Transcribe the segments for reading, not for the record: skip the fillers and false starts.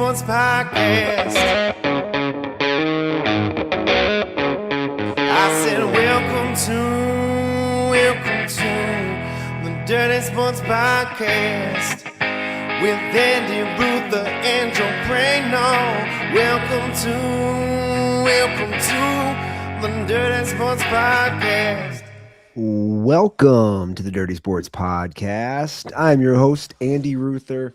Sports Podcast. I said, welcome to the Dirty Sports Podcast with Andy Ruther and Joe Prano. Welcome to the Dirty Sports Podcast. Welcome to the Dirty Sports Podcast. I'm your host, Andy Ruther,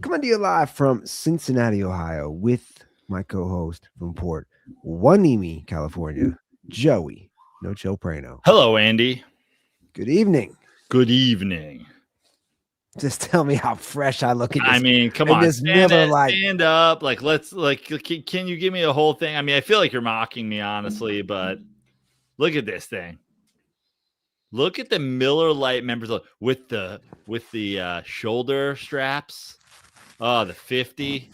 coming to you live from Cincinnati, Ohio, with my co-host from Port Hueneme, California, Joey No Chill Prano. Hello, Andy. Good evening. Good evening. Just tell me how fresh I look in this. I mean, come in on, this Miller Lite. stand up. Can you give me a whole thing? I mean, I feel like you're mocking me, honestly, but look at this thing. Look at the Miller Lite members with the shoulder straps. Oh, the 50.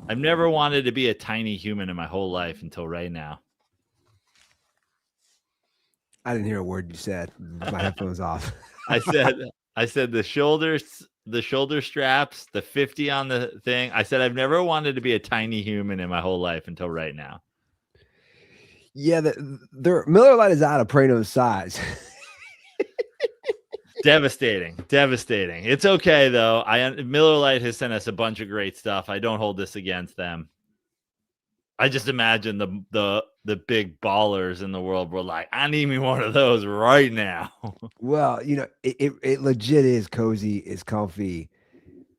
I've never wanted to be a tiny human in my whole life until right now. I didn't hear a word you said. My headphones off. I said the shoulder straps, the 50 on the thing. I said I've never wanted to be a tiny human in my whole life until right now. Yeah, the Miller Lite is out of Prano's size. Devastating. It's okay though. Miller Lite has sent us a bunch of great stuff. I don't hold this against them. I just imagine the big ballers in the world were like, I need me one of those right now. Well, you know, it legit is cozy, it's comfy,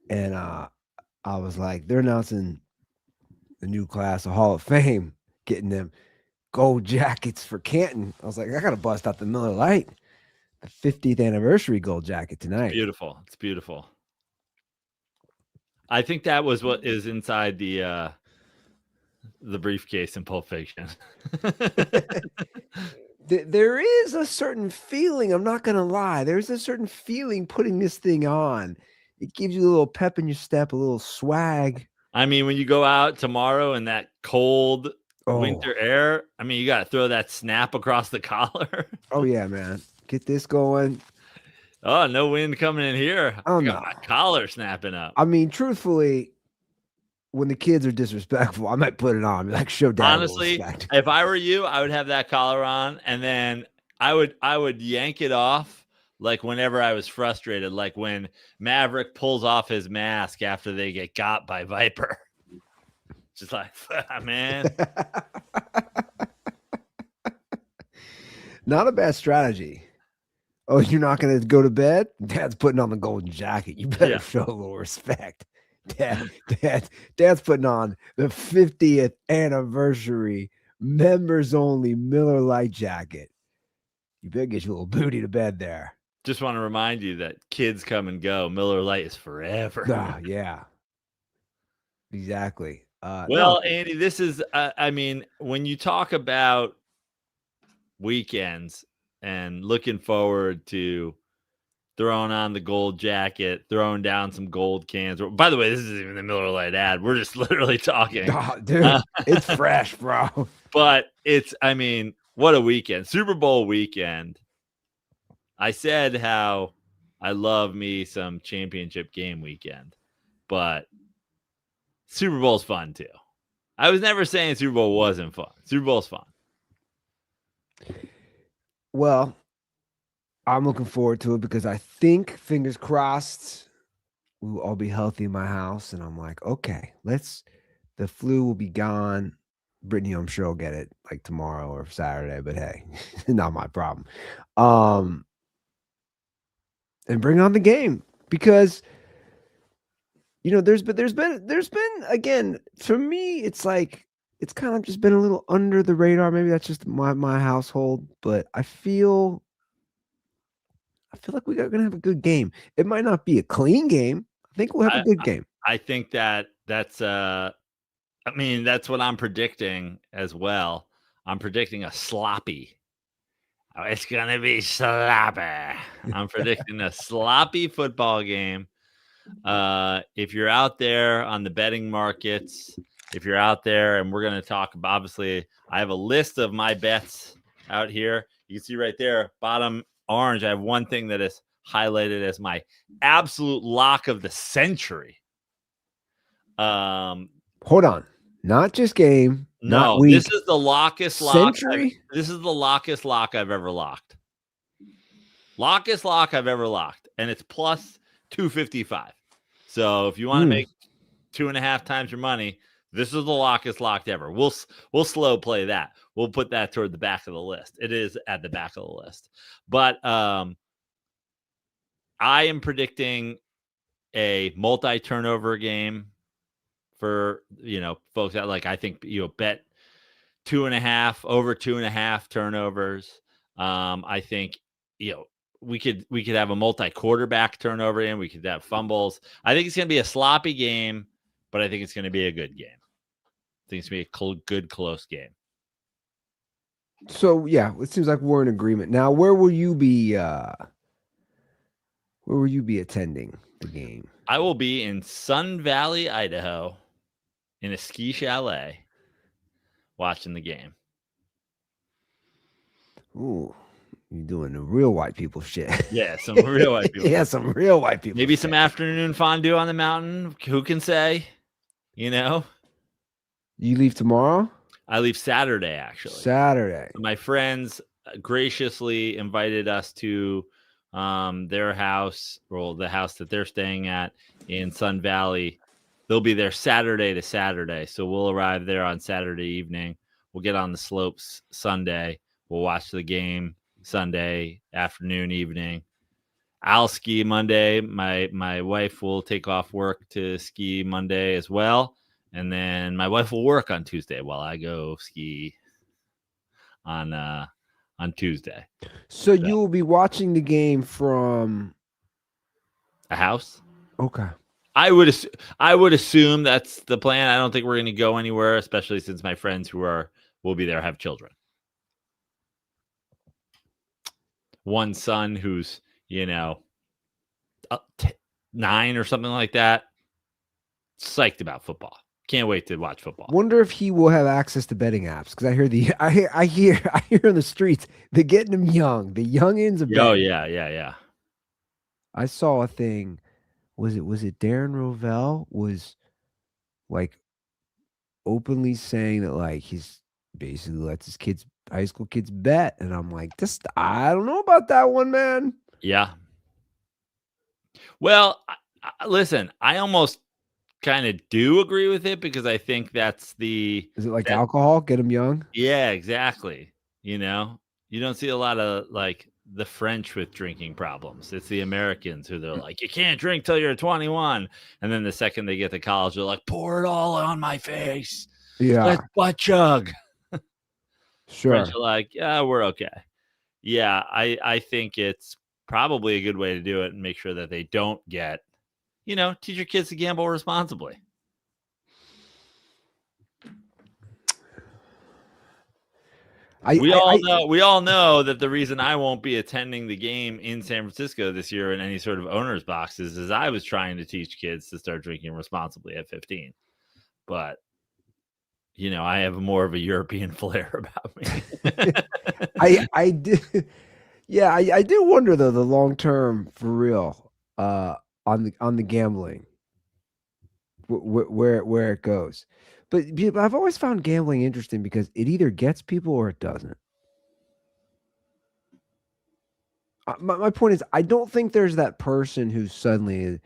and I was like, they're announcing the new class of Hall of Fame, getting them gold jackets for Canton. I was like, I gotta bust out the Miller Lite, the 50th anniversary gold jacket tonight. It's beautiful. I think that was what is inside the briefcase in Pulp Fiction. There is a certain feeling, I'm not gonna lie. There's a certain feeling putting this thing on. It gives you a little pep in your step, a little swag. I mean, when you go out tomorrow in that cold winter air, I mean, you got to throw that snap across the collar. Oh yeah, man. Get this going. Oh, no wind coming in here. I got my collar snapping up. I mean, truthfully, when the kids are disrespectful, I might put it on. Like, show dad. Honestly, if I were you, I would have that collar on, and then I would yank it off like whenever I was frustrated, like when Maverick pulls off his mask after they get got by Viper. Just like, man. Not a bad strategy. Oh, you're not going to go to bed? Dad's putting on the golden jacket. You better show a little respect. Dad's putting on the 50th anniversary members only Miller Lite jacket. You better get your little booty to bed there. Just want to remind you that kids come and go. Miller Lite is forever. Yeah. Exactly. Andy, this is, I mean, when you talk about weekends and looking forward to throwing on the gold jacket, throwing down some gold cans. By the way, this isn't even the Miller Lite ad. We're just literally talking. Oh, dude, it's fresh, bro. But I mean, what a weekend. Super Bowl weekend. I said how I love me some championship game weekend, but Super Bowl's fun too. I was never saying Super Bowl wasn't fun. Super Bowl's fun. Well, I'm looking forward to it because I think, fingers crossed, we'll all be healthy in my house. And I'm like, okay, the flu will be gone. Brittany, I'm sure will get it like tomorrow or Saturday, but hey, not my problem. And bring on the game because, you know, there's been again, for me, it's like, it's kind of just been a little under the radar. Maybe that's just my household, but I feel like we're going to have a good game. It might not be a clean game. I think we'll have a good game. I think that's what I'm predicting as well. I'm predicting a sloppy. Oh, it's going to be sloppy. I'm predicting a sloppy football game. If you're out there on the betting markets, if you're out there, and we're going to talk, obviously, I have a list of my bets out here. You can see right there, bottom orange, I have one thing that is highlighted as my absolute lock of the century. Hold on. Not just game, not No, week. this is the lockest lock. Century? This is the lockest lock I've ever locked. Lockest lock I've ever locked, and it's plus 255. So if you want to make 2.5 times your money, this is the lockest locked ever. We'll slow play that. We'll put that toward the back of the list. It is at the back of the list, but I am predicting a multi-turnover game for folks that I think bet 2.5 over 2.5 turnovers. I think we could have a multi-quarterback turnover in. We could have fumbles. I think it's going to be a sloppy game, but I think it's going to be a good game. I think it's going to be a good, close game. So yeah, it seems like we're in agreement. Now, where will you be attending the game? I will be in Sun Valley, Idaho, in a ski chalet, watching the game. Ooh, you're doing the real white people shit. Yeah, some real white people. Yeah, some real white people. Maybe some afternoon fondue on the mountain. Who can say? You leave tomorrow? I leave Saturday, actually. Saturday. My friends graciously invited us to their house, or the house that they're staying at in Sun Valley. They'll be there Saturday to Saturday. So we'll arrive there on Saturday evening. We'll get on the slopes Sunday. We'll watch the game Sunday afternoon, evening. I'll ski Monday. My wife will take off work to ski Monday as well. And then my wife will work on Tuesday while I go ski on Tuesday. So you will be watching the game from a house? Okay. I would assume that's the plan. I don't think we're going to go anywhere, especially since my friends who will be there have children. One son who's 9 or something like that. Psyched about football. Can't wait to watch football. Wonder if he will have access to betting apps, because I hear in the streets they're getting them young. The youngins are betting. Oh yeah. I saw a thing. Was it Darren Rovell was openly saying that he's basically lets his high school kids bet, and I'm like, I don't know about that one, man. Yeah. Well, listen, I almost kind of do agree with it, because I think that's is it alcohol? Get them young? Yeah, exactly. You don't see a lot of the French with drinking problems. It's the Americans who they're like, you can't drink till you're 21. And then the second they get to college, they're like, pour it all on my face. Yeah. Let's butt chug. Sure. French are like, yeah, we're okay. Yeah, I think it's probably a good way to do it and make sure that they don't get, teach your kids to gamble responsibly. We all know that the reason I won't be attending the game in San Francisco this year in any sort of owner's boxes is I was trying to teach kids to start drinking responsibly at 15. But, I have more of a European flair about me. I do. Yeah, I do wonder though, the long term for real on the gambling, where it goes. But I've always found gambling interesting because it either gets people or it doesn't. My point is, I don't think there's that person who suddenly is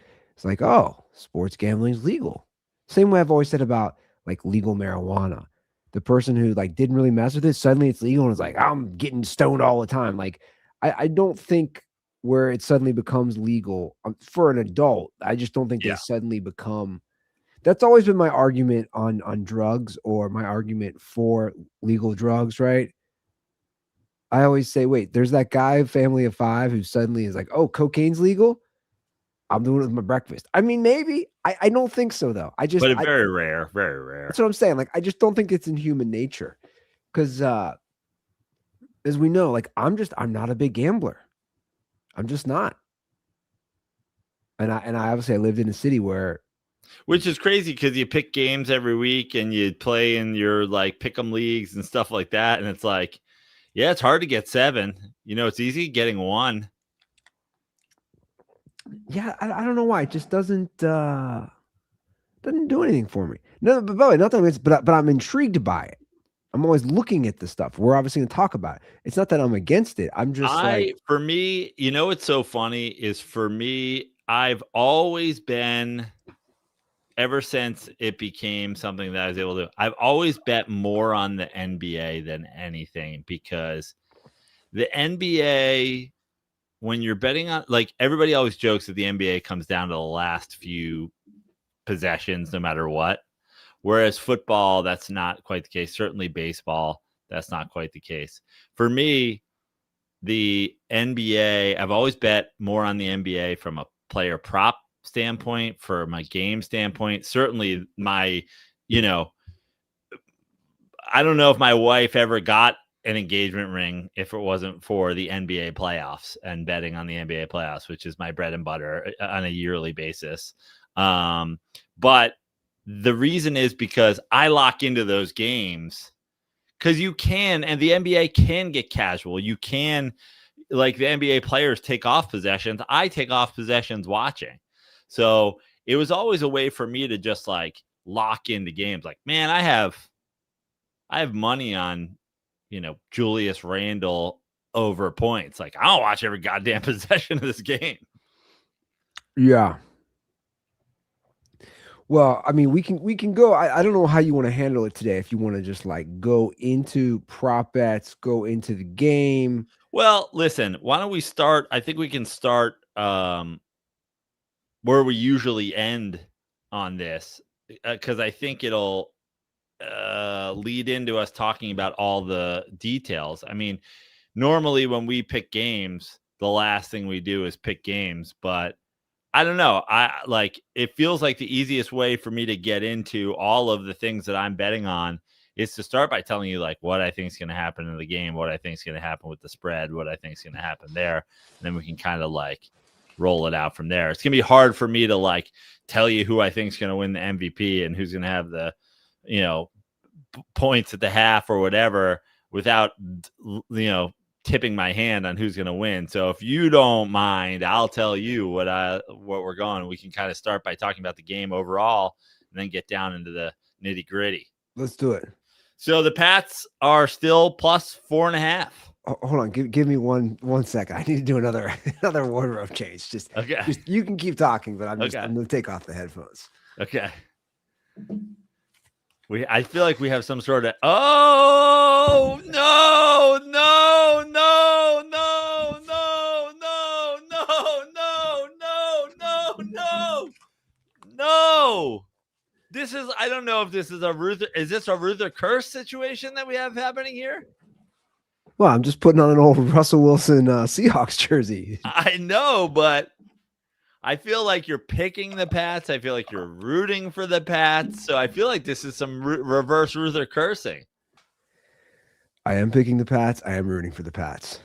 like, oh, sports gambling is legal. Same way I've always said about legal marijuana. The person who didn't really mess with it, suddenly it's legal and it's like, I'm getting stoned all the time. I don't think where it suddenly becomes legal for an adult, I just don't think they suddenly become. That's always been my argument on drugs, or my argument for legal drugs, right? I always say, wait, there's that guy, family of 5, who suddenly is like, oh, cocaine's legal? I'm doing it with my breakfast. I mean, maybe. I don't think so, though. But it's very rare, very rare. That's what I'm saying. I just don't think it's in human nature. Because as we know, I'm not a big gambler. I'm just not. And I obviously I lived in a city where. Which is crazy, because you pick games every week and you play in your pick 'em leagues and stuff like that. And it's yeah, it's hard to get 7. It's easy getting 1. Yeah, I don't know why. It just doesn't Doesn't do anything for me. No, but by the way, not that I'm but I'm intrigued by it. I'm always looking at the stuff. We're obviously going to talk about it. It's not that I'm against it. I'm just for me, you know what's so funny is for me, I've always been, ever since it became something that I was able to, I've always bet more on the NBA than anything, because the NBA, when you're betting on, like, everybody always jokes that the NBA comes down to the last few possessions, no matter what. Whereas football, that's not quite the case. Certainly baseball, that's not quite the case. For me, the NBA, I've always bet more on the NBA from a player prop standpoint, for my game standpoint. Certainly my, I don't know if my wife ever got an engagement ring if it wasn't for the NBA playoffs and betting on the NBA playoffs, which is my bread and butter on a yearly basis. But the reason is because I lock into those games, because you can, and the NBA can get casual. You can, like, the NBA players take off possessions. I take off possessions watching. So it was always a way for me to just like lock into games. Like, man, I have money on, Julius Randle over points. Like, I don't watch every goddamn possession of this game. yeah. Well, I mean, we can go. I don't know how you want to handle it today. If you want to just like go into prop bets, go into the game. Well, listen, why don't we start? I think we can start where we usually end on this, because I think it'll lead into us talking about all the details. I mean, normally when we pick games, the last thing we do is pick games, but I don't know. It feels like the easiest way for me to get into all of the things that I'm betting on is to start by telling you like what I think is going to happen in the game, what I think is going to happen with the spread, what I think is going to happen there. And then we can kind of like roll it out from there. It's going to be hard for me to like tell you who I think is going to win the MVP and who's going to have the, points at the half or whatever without, tipping my hand on who's going to win. So if you don't mind, I'll tell you what we're going. We can kind of start by talking about the game overall and then get down into the nitty gritty. Let's do it. So the Pats are still plus 4.5. Hold on, give me one second. I need to do another wardrobe change. Just you can keep talking, but I'm going to take off the headphones. Okay. I feel like we have some sort of no. This is, I don't know if this is is this a Ruther curse situation that we have happening here? Well, I'm just putting on an old Russell Wilson Seahawks jersey. I know, but I feel like you're picking the Pats. I feel like you're rooting for the Pats. So I feel like this is some reverse Ruther cursing. I am picking the Pats. I am rooting for the Pats.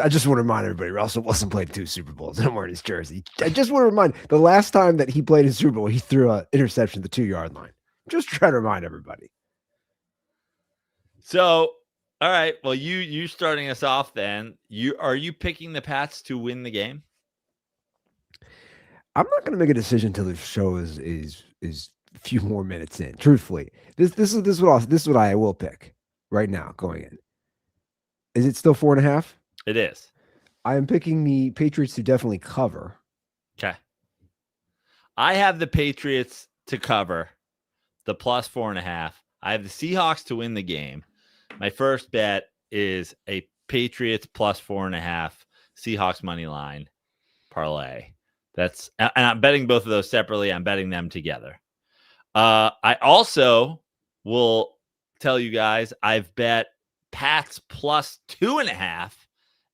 I just want to remind everybody, Russell Wilson played 2 Super Bowls. I'm wearing his jersey. I just want to remind, the last time that he played in Super Bowl, he threw an interception at the 2-yard line. Just try to remind everybody. So, all right. Well, you starting us off then. Are you picking the Pats to win the game? I'm not going to make a decision until the show is a few more minutes in. Truthfully, this is what I will pick right now going in. Is it still 4.5? It is. I am picking the Patriots to definitely cover. Okay. I have the Patriots to cover the plus 4.5. I have the Seahawks to win the game. My first bet is a Patriots plus 4.5 Seahawks money line parlay. And I'm betting both of those separately. I'm betting them together. I also will tell you guys I've bet Pats plus 2.5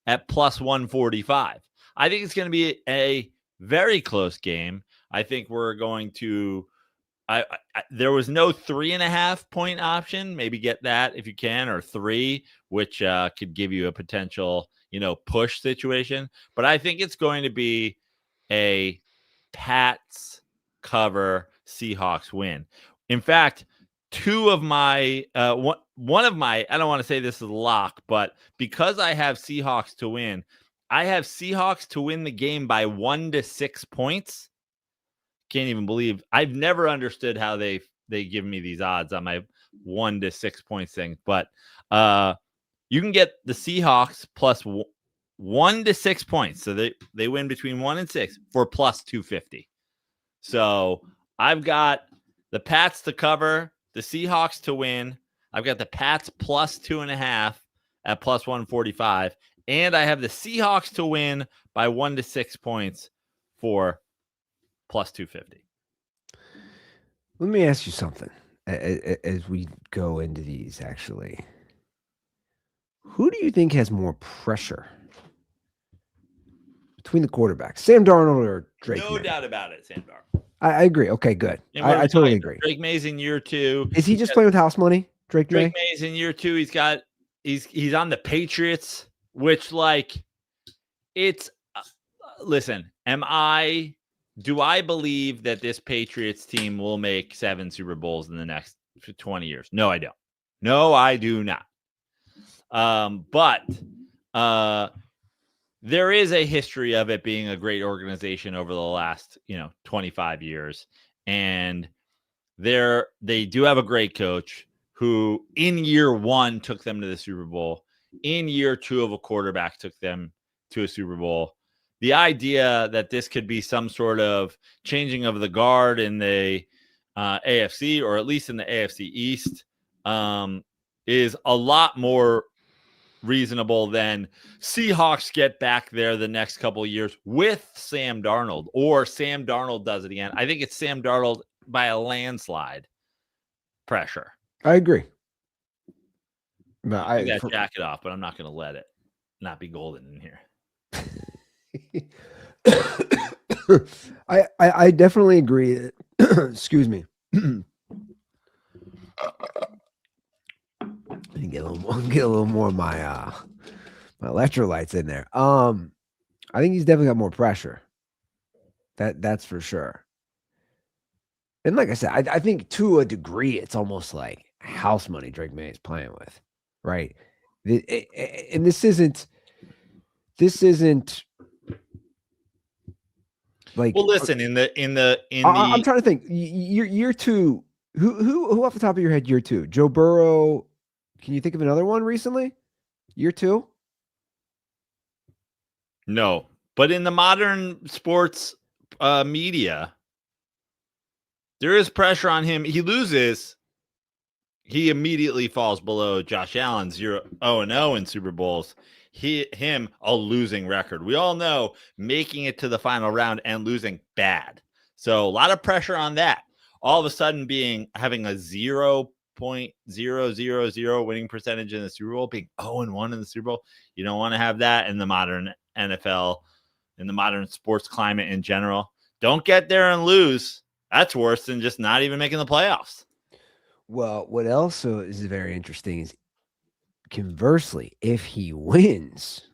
at plus 145. I think it's going to be a very close game. I think we're going to. There was no 3.5 point option. Maybe get that if you can, or 3, which could give you a potential, push situation. But I think it's going to be a Pats cover, Seahawks win. In fact, 2 of my one of my, I don't want to say this is a lock, but because I have Seahawks to win, I have Seahawks to win the game by 1 to 6 points. can't even believe I've never understood how they give me these odds on my 1 to 6 points thing. But you can get the Seahawks plus 1 to 6 points. So they win between 1 and 6 for plus 250. So I've got the Pats to cover, the Seahawks to win. I've got the Pats plus 2.5 at plus 145. And I have the Seahawks to win by 1 to 6 points for plus 250. Let me ask you something as we go into these, actually. Who do you think has more pressure between the quarterbacks, Sam Darnold or Drake No May? doubt about it, Sam Darnold. I agree. Okay, good. I totally agree. Drake May's in year 2. Is he just playing with house money, Drake May? May's in year 2. He's on the Patriots, which it's listen, do I believe that this Patriots team will make 7 Super Bowls in the next 20 years? No, I don't. No, I do not. But there is a history of it being a great organization over the last, 25 years. And they do have a great coach who in year 1 took them to the Super Bowl. In year 2 of a quarterback took them to a Super Bowl. The idea that this could be some sort of changing of the guard in the AFC, or at least in the AFC East, is a lot more reasonable than Seahawks get back there the next couple of years with Sam Darnold, or Sam Darnold does it again. I think it's Sam Darnold by a landslide pressure. I agree. But I got jacket off, but I'm not going to let it not be golden in here. I definitely agree that excuse me. Get a little more of my electrolytes in there. I think he's definitely got more pressure. That's for sure. And like I said, I think to a degree it's almost like house money Drake May is playing with, right? And this isn't like, well, listen, I'm trying to think. Year 2, who off the top of your head, year 2? Joe Burrow. Can you think of another one recently? Year 2? No, but in the modern sports media, there is pressure on him. He loses, he immediately falls below Josh Allen, 0-0 in Super Bowls. Him a losing record. We all know making it to the final round and losing bad. So a lot of pressure on that. All of a sudden having a 0.000 winning percentage in the Super Bowl, being 0-1 in the Super Bowl. You don't want to have that in the modern NFL, in the modern sports climate in general. Don't get there and lose. That's worse than just not even making the playoffs. Well, what also is very interesting is, conversely, if he wins,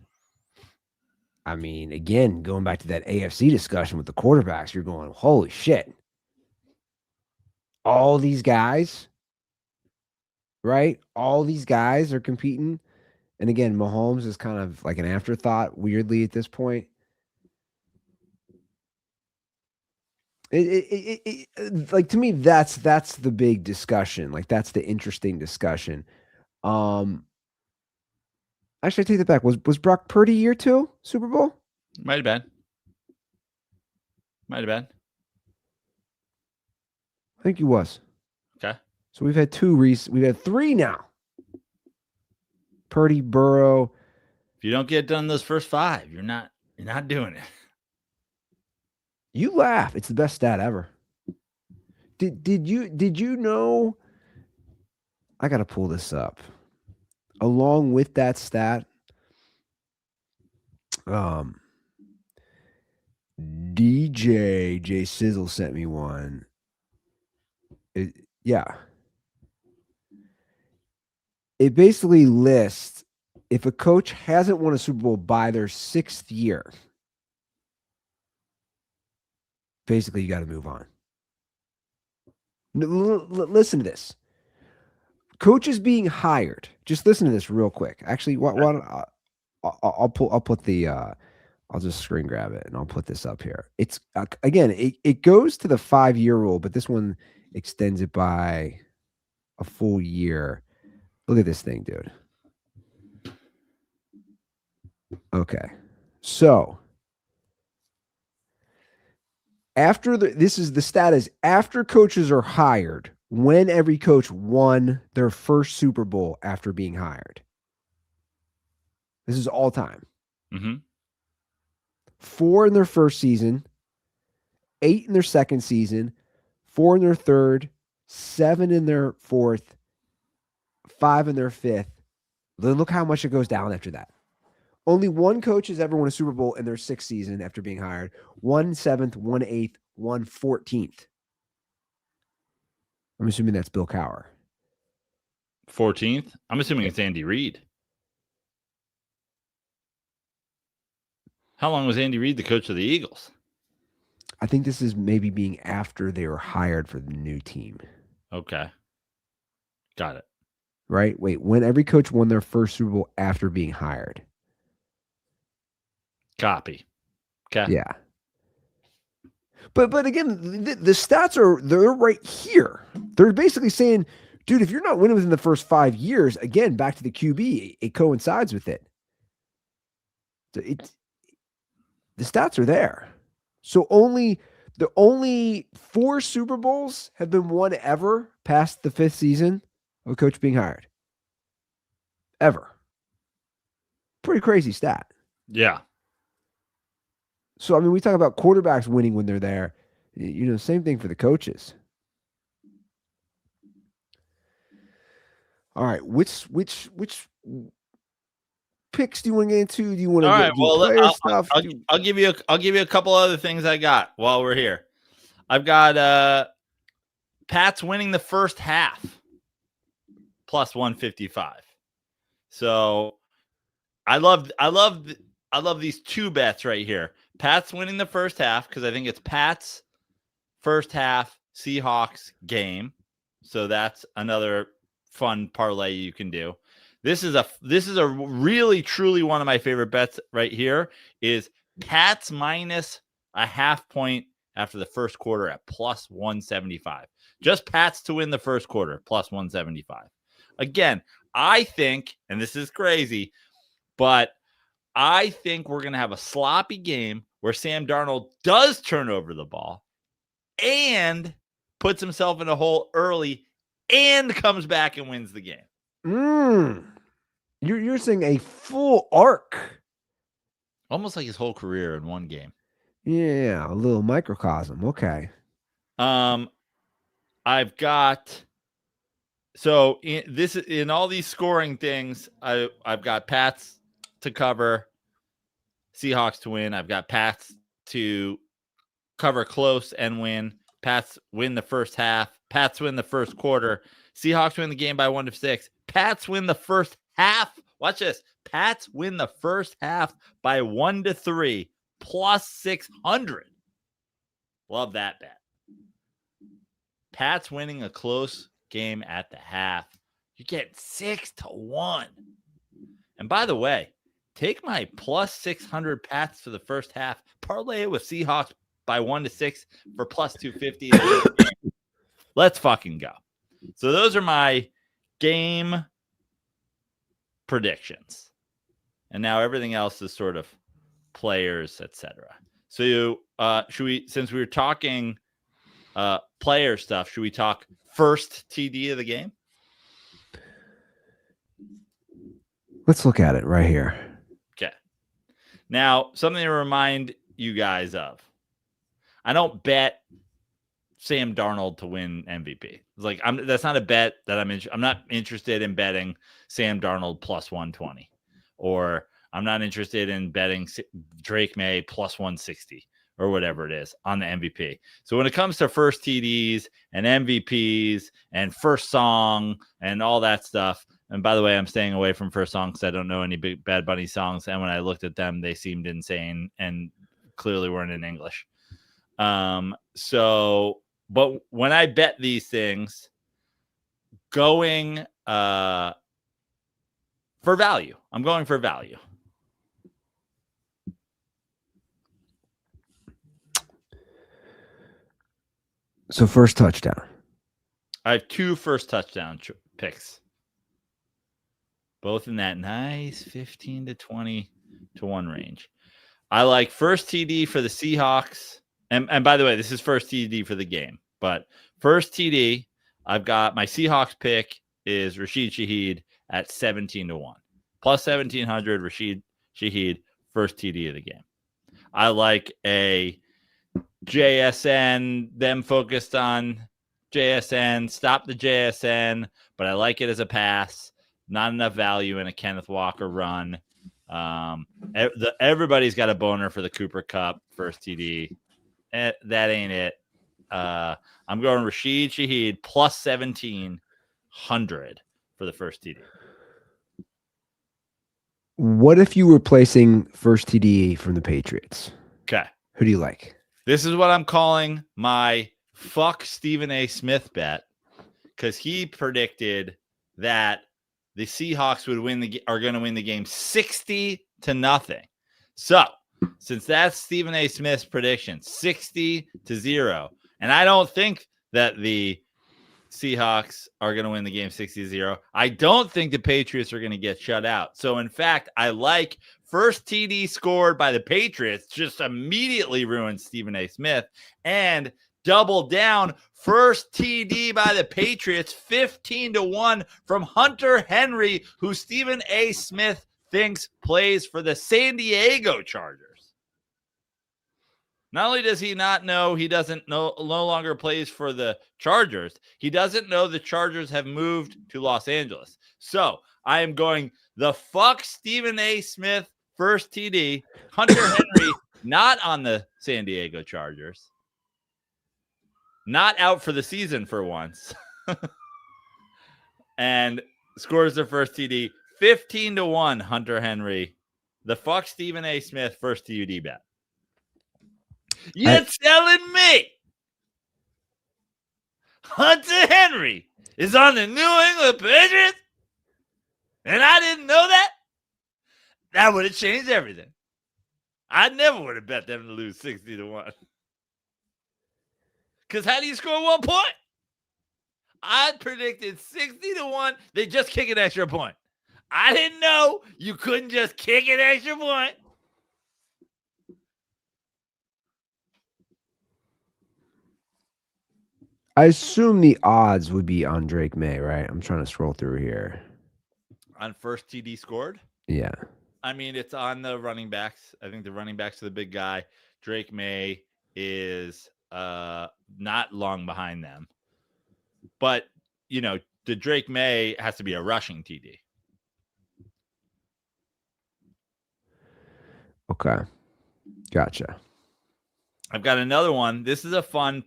I mean, again, going back to that AFC discussion with the quarterbacks, you're going, holy shit. All these guys, right? All these guys are competing. And again, Mahomes is kind of like an afterthought, weirdly, at this point. Like, to me, that's the big discussion. Like, that's the interesting discussion. Actually, I take that back. Was Brock Purdy year 2 Super Bowl? Might have been. I think he was. Okay. So we've had 2 we've had 3 now. Purdy, Burrow. If you don't get done those first 5, you're not doing it. You laugh. It's the best stat ever. Did you know? I got to pull this up. Along with that stat, DJ J Sizzle sent me one. It basically lists if a coach hasn't won a Super Bowl by their 6th year, basically you got to move on. Listen to this. Coaches being hired. Just listen to this real quick. Actually, I'll put the I'll just screen grab it and I'll put this up here. It's again, it goes to the 5-year rule, but this one extends it by a full year. Look at this thing, dude. Okay. So after this is the stat is after coaches are hired, when every coach won their first Super Bowl after being hired. This is all time. Mm-hmm. 4 in their first season, 8 in their second season, 4 in their third, 7 in their fourth, 5 in their fifth. Then look how much it goes down after that. Only one coach has ever won a Super Bowl in their 6th season after being hired. 1 7th, 1 8th, 1 14th. I'm assuming that's Bill Cowher. 14th? I'm assuming it's Andy Reid. How long was Andy Reid the coach of the Eagles? I think this is maybe being after they were hired for the new team. Okay. Got it. Right? Wait, when every coach won their first Super Bowl after being hired. Copy. Okay. Yeah. But again, the stats they're right here. They're basically saying, dude, if you're not winning within the first 5 years, again, back to the QB, it coincides with it. So the stats are there. So the only 4 Super Bowls have been won ever past the 5th season of a coach being hired. Ever. Pretty crazy stat. Yeah. So, I mean, we talk about quarterbacks winning when they're there. Same thing for the coaches. All right, which picks do you want to get into? Do you want to do player stuff? I'll give you a couple other things I got while we're here. I've got Pats winning the first half plus 155. So I love these 2 bets right here. Pats winning the first half because I think it's Pats first half Seahawks game. So that's another fun parlay you can do. This is a really truly one of my favorite bets right here is Pats minus a half point after the first quarter at plus 175. Just Pats to win the first quarter plus 175. Again, I think, and this is crazy, but I think we're going to have a sloppy game where Sam Darnold does turn over the ball and puts himself in a hole early and comes back and wins the game. You're saying a full arc. Almost like his whole career in one game. Yeah, a little microcosm. Okay. I've got so in all these scoring things, I've got Pats to cover, Seahawks to win. I've got Pats to cover close and win. Pats win the first half. Pats win the first quarter. Seahawks win the game by 1-6. Pats win the first half. Watch this. Pats win the first half by 1-3 plus 600. Love that bet. Pats winning a close game at the half. You get 6-1. And by the way, take my plus 600 Pats for the first half. Parlay it with Seahawks by 1-6 for plus 250. Let's fucking go. So those are my game predictions. And now everything else is sort of players, etc. So should we, since we were talking player stuff, should we talk first TD of the game? Let's look at it right here. Okay. Now, something to remind you guys of. I don't bet Sam Darnold to win MVP. It's like that's not a bet that I'm not interested in betting Sam Darnold plus 120, or I'm not interested in betting Drake May plus 160 or whatever it is on the MVP. So when it comes to first TDs and MVPs and first song and all that stuff, and by the way, I'm staying away from first song because I don't know any big Bad Bunny songs. And when I looked at them, they seemed insane and clearly weren't in English. But when I bet these things, going for value, I'm going for value. So first touchdown. I have 2 first touchdown picks. Both in that nice 15 to 20 to 1 range. I like first TD for the Seahawks. And by the way, this is first TD for the game. But first TD, I've got my Seahawks pick is Rashid Shaheed at 17 to 1. Plus 1,700, Rashid Shaheed, first TD of the game. I like a JSN, them focused on JSN, stop the JSN, but I like it as a pass. Not enough value in a Kenneth Walker run. Everybody's got a boner for the Cooper Kupp first TD. That ain't it. I'm going Rashid Shaheed plus 1,700 for the first TD. What if you were placing first TD from the Patriots? Okay. Who do you like? This is what I'm calling my fuck Stephen A. Smith bet, because he predicted that the Seahawks are going to win the game 60-0. So, since that's Stephen A. Smith's prediction, 60-0, and I don't think that the Seahawks are going to win the game 60-0. I don't think the Patriots are going to get shut out. So, in fact, I like first TD scored by the Patriots, just immediately ruined Stephen A. Smith, and double down first TD by the Patriots, 15-1 from Hunter Henry, who Stephen A. Smith thinks plays for the San Diego Chargers. Not only does he not know, he no longer plays for the Chargers, he doesn't know the Chargers have moved to Los Angeles. So I am going the fuck Stephen A. Smith first TD, Hunter Henry not on the San Diego Chargers, not out for the season for once, and scores their first TD, 15-1 Hunter Henry. The fuck Stephen A. Smith first TD bet. You're telling me Hunter Henry is on the New England Patriots? And I didn't know that? That would have changed everything. I never would have bet them to lose 60-1. Because how do you score 1 point? I predicted 60-1. They just kick an extra point. I didn't know you couldn't just kick an extra point. I assume the odds would be on Drake May, right? I'm trying to scroll through here. On first TD scored? Yeah. I mean, it's on the running backs. I think the running backs are the big guy. Drake May is not long behind them. But, you know, the Drake May has to be a rushing TD. Okay. Gotcha. I've got another one. This is a fun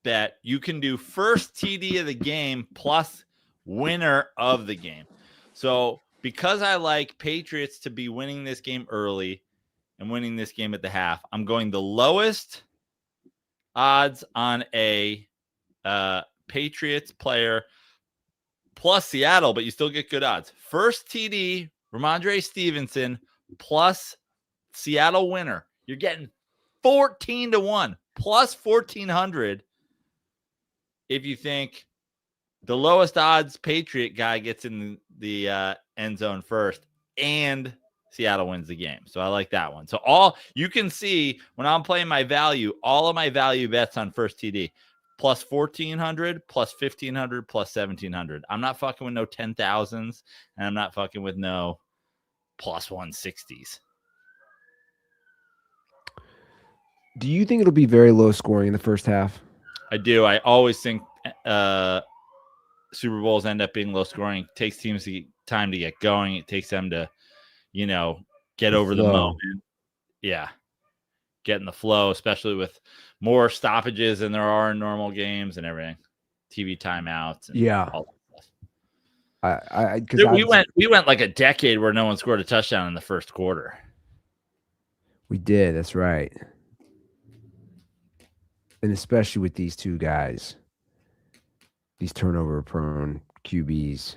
bet. You can do first TD of the game plus winner of the game. So because I like Patriots to be winning this game early and winning this game at the half, I'm going the lowest odds on a Patriots player plus Seattle, but you still get good odds. First TD, Ramondre Stevenson plus Seattle winner. You're getting 14-1 plus 1,400 if you think the lowest odds Patriot guy gets in the end zone first and Seattle wins the game. So I like that one. So all you can see when I'm playing my value, all of my value bets on first TD plus 1,400, plus 1,500, plus 1,700. I'm not fucking with no 10,000s, and I'm not fucking with no plus 160s. Do you think it'll be very low scoring in the first half? I do. I always think Super Bowls end up being low scoring. It takes teams time to get going. It takes them to, get over the moment. Yeah. Get in the flow, especially with more stoppages than there are in normal games and everything. TV timeouts. And all that stuff. Dude, we went like a decade where no one scored a touchdown in the first quarter. We did. That's right. And especially with these two guys, these turnover-prone QBs,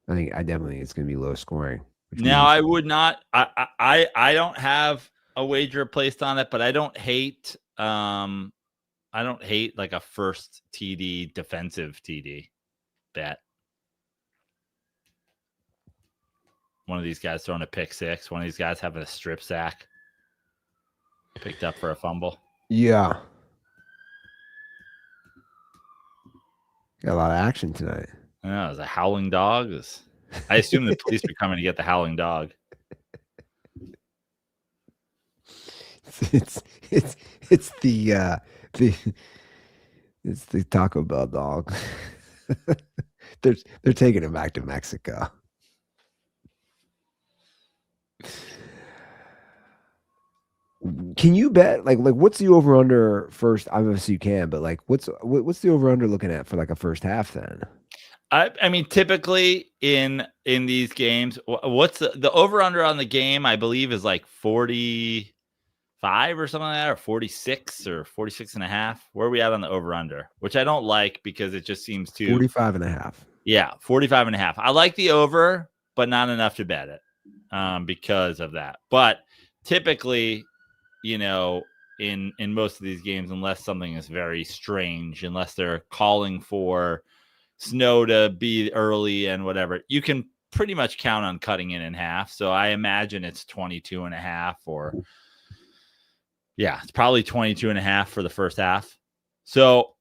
I definitely think it's going to be low scoring. Now, I would not. I don't have a wager placed on it, but I don't hate hate like a first TD defensive TD bet. One of these guys throwing a pick six. One of these guys having a strip sack. Picked up for a fumble. Yeah. Got a lot of action tonight. I know, it was a howling dog. I assume the police were coming to get the howling dog. It's the it's the Taco Bell dog. They're taking him back to Mexico. Can you bet like what's the over under first? Obviously you can, but like what's the over under looking at for like a first half then? I mean, typically in these games, what's the over under on the game? I believe is like 45 or something like that, or 46 or 46 and a half. Where are we at on the over under? Which I don't like because it just seems too 45 and a half. Yeah, 45 and a half. I like the over, but not enough to bet it because of that. But typically, you know, in most of these games, unless something is very strange, unless they're calling for snow to be early and whatever, you can pretty much count on cutting it in half. So I imagine it's 22 and a half, or yeah, it's probably 22 and a half for the first half. So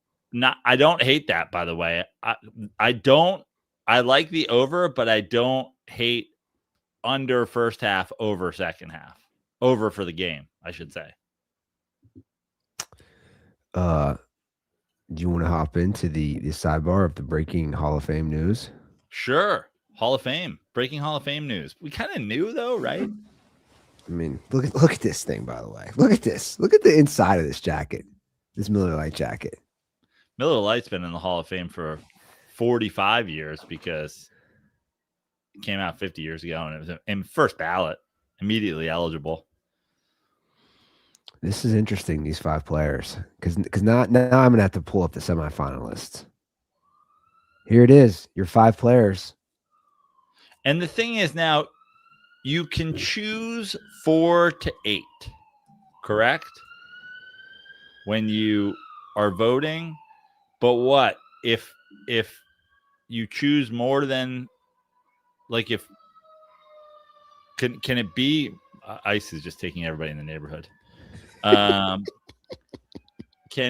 I don't hate that, by the way. I like the over, but I don't hate under first half, over second half, over for the game, I should say. Do you want to hop into the sidebar of the breaking Hall of Fame news? Sure. Hall of Fame, breaking Hall of Fame news. We kind of knew though, right? I mean, look at this thing, by the way. Look at this. Look at the inside of this jacket. This Miller Lite jacket. Miller Lite's been in the Hall of Fame for 45 years because it came out 50 years ago and it was in first ballot, immediately eligible. This is interesting, these five players, because now I'm going to have to pull up the semifinalists. Here it is, your five players. And the thing is now, you can choose 4 to 8, correct? When you are voting. But what if you choose more than, like, if can it be ICE is just taking everybody in the neighborhood? Can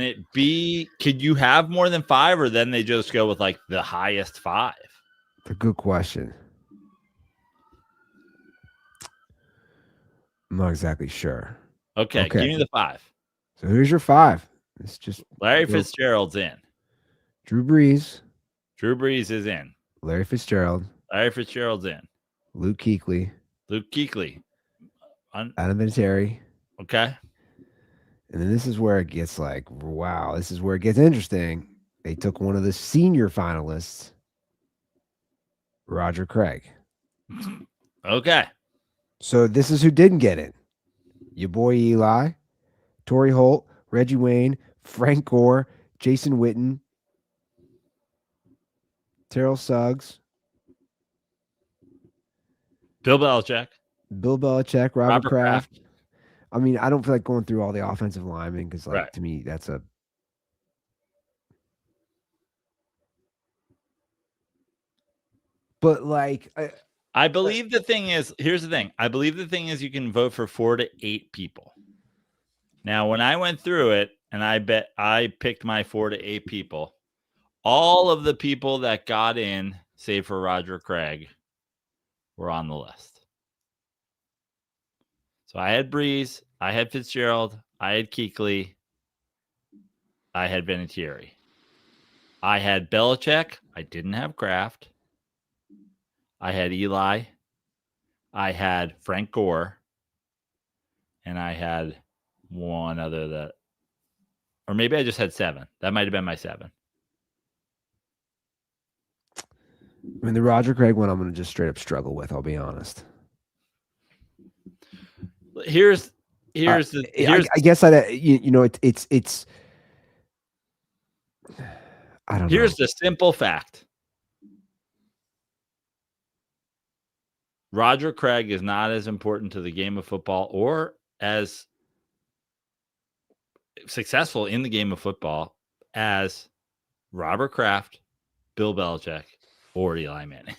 it be? Could you have more than 5, or then they just go with like the highest 5? It's a good question. I'm not exactly sure. Okay, give me the 5. So here's your 5. It's just Larry Fitzgerald's in. Drew Brees. Drew Brees is in. Larry Fitzgerald. Larry Fitzgerald's in. Luke Kuechly. Luke Kuechly. Adam Vinatieri. Okay. And then this is where it gets like, wow, this is where it gets interesting. They took one of the senior finalists, Roger Craig. Okay. So this is who didn't get it. Your boy Eli, Torrey Holt, Reggie Wayne, Frank Gore, Jason Witten, Terrell Suggs, Bill Belichick, Robert Kraft. I mean, I don't feel like going through all the offensive linemen because, like, to me, that's a. But like, I believe the thing is, here's the thing. I believe the thing is you can vote for 4 to 8 people. Now, when I went through it and I picked my 4 to 8 people, all of the people that got in, save for Roger Craig, were on the list. So I had Brees, I had Fitzgerald, I had Kuechly, I had Vinatieri. I had Belichick. I didn't have Kraft. I had Eli. I had Frank Gore. And I had one other that, or maybe I just had 7. That might have been my 7. I mean, the Roger Craig one, I'm going to just straight up struggle with. I'll be honest. Here's I guess it's. I don't know. Here's the simple fact. Roger Craig is not as important to the game of football or as successful in the game of football as Robert Kraft, Bill Belichick, or Eli Manning.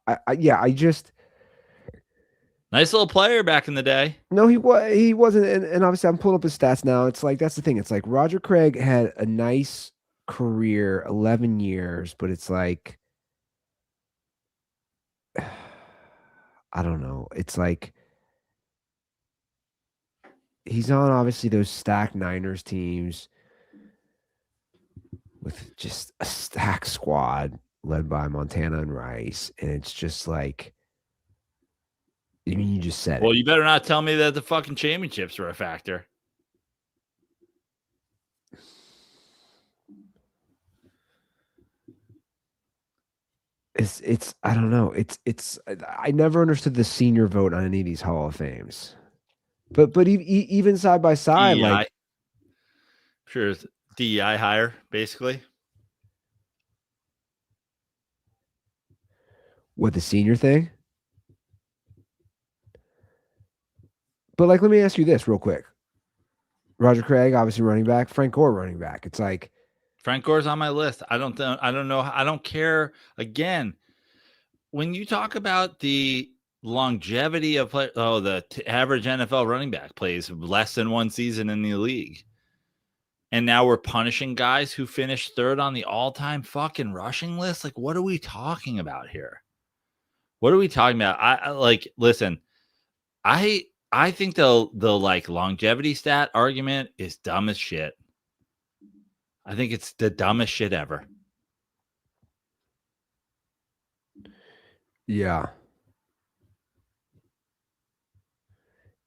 I just Nice little player back in the day. no, he wasn't, and obviously I'm pulling up his stats now. It's like that's the thing. It's like Roger Craig had a nice career, 11 years, but it's like I don't know. It's like he's on obviously those stacked Niners teams with just a stacked squad led by Montana and Rice, and it's just like I mean, you just said Well, it. you better not tell me that the fucking championships were a factor. It's I don't know. It's I never understood the senior vote on any of these Hall of Fames. But even side by side, DEI. like Sure, it's DEI higher, basically. what the senior thing. But like, let me ask you this real quick. Roger Craig, obviously running back. Frank Gore, running back. It's like Frank Gore's on my list. I don't know. I don't care. Again, when you talk about the longevity of play, the average NFL running back plays less than one season in the league. And now we're punishing guys who finished third on the all-time fucking rushing list. Like, what are we talking about here? What are we talking about? I like, listen, I think the like longevity stat argument is dumb as shit. I think it's the dumbest shit ever. yeah.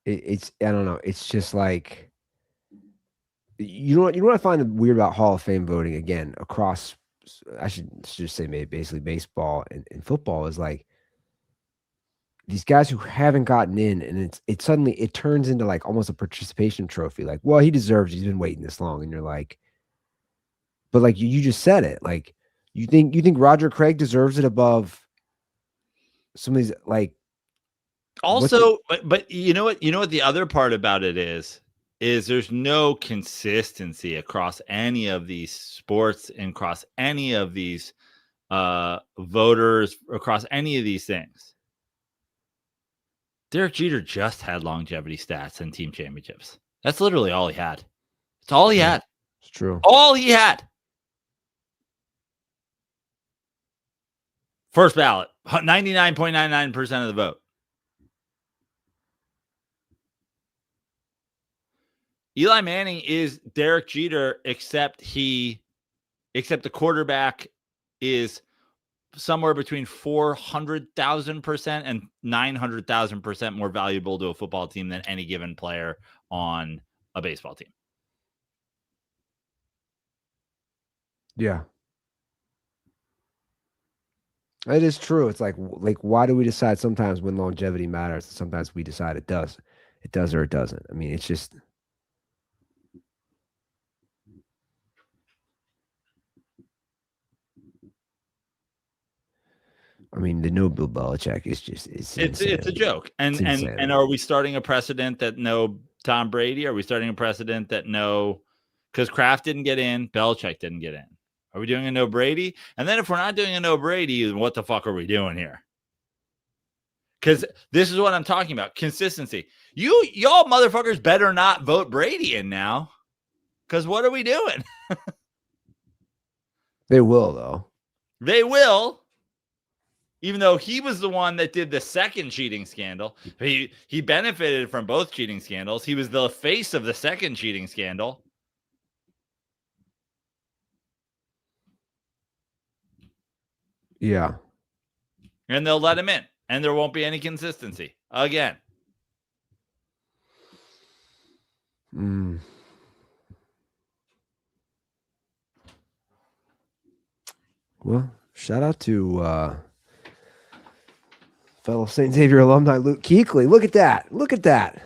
It's I don't know. It's just like you know what I find weird about Hall of Fame voting again across. I should just say maybe basically baseball and football is like these guys who haven't gotten in, and it suddenly it turns into like almost a participation trophy. Like, well, he deserves it. He's been waiting this long, and you're like, but like you just said it. Like, you think Roger Craig deserves it above some of these like also, but you know what the other part about it is there's no consistency across any of these sports and across any of these voters, across any of these things. Derek Jeter just had longevity stats and team championships. That's literally all he had. It's all he had. It's true. All he had. First ballot, 99.99% of the vote. Eli Manning is Derek Jeter, except the quarterback is somewhere between 400,000% and 900,000% more valuable to a football team than any given player on a baseball team. Yeah. It is true. It's like why do we decide sometimes when longevity matters and sometimes we decide it does. It does or it doesn't. I mean, it's just I mean, the no Bill Belichick is just it's a joke. And are we starting a precedent that no Tom Brady? Are we starting a precedent that no, because Kraft didn't get in, Belichick didn't get in? Are we doing a no Brady? And then if we're not doing a no Brady, then what the fuck are we doing here? Because this is what I'm talking about. Consistency. Y'all motherfuckers better not vote Brady in now. Because what are we doing? They will, though. They will. Even though he was the one that did the second cheating scandal. He benefited from both cheating scandals. He was the face of the second cheating scandal. Yeah. And they'll let him in. And there won't be any consistency. Again. Well, shout out to fellow St. Xavier alumni Luke Kuechly. Look at that. Look at that.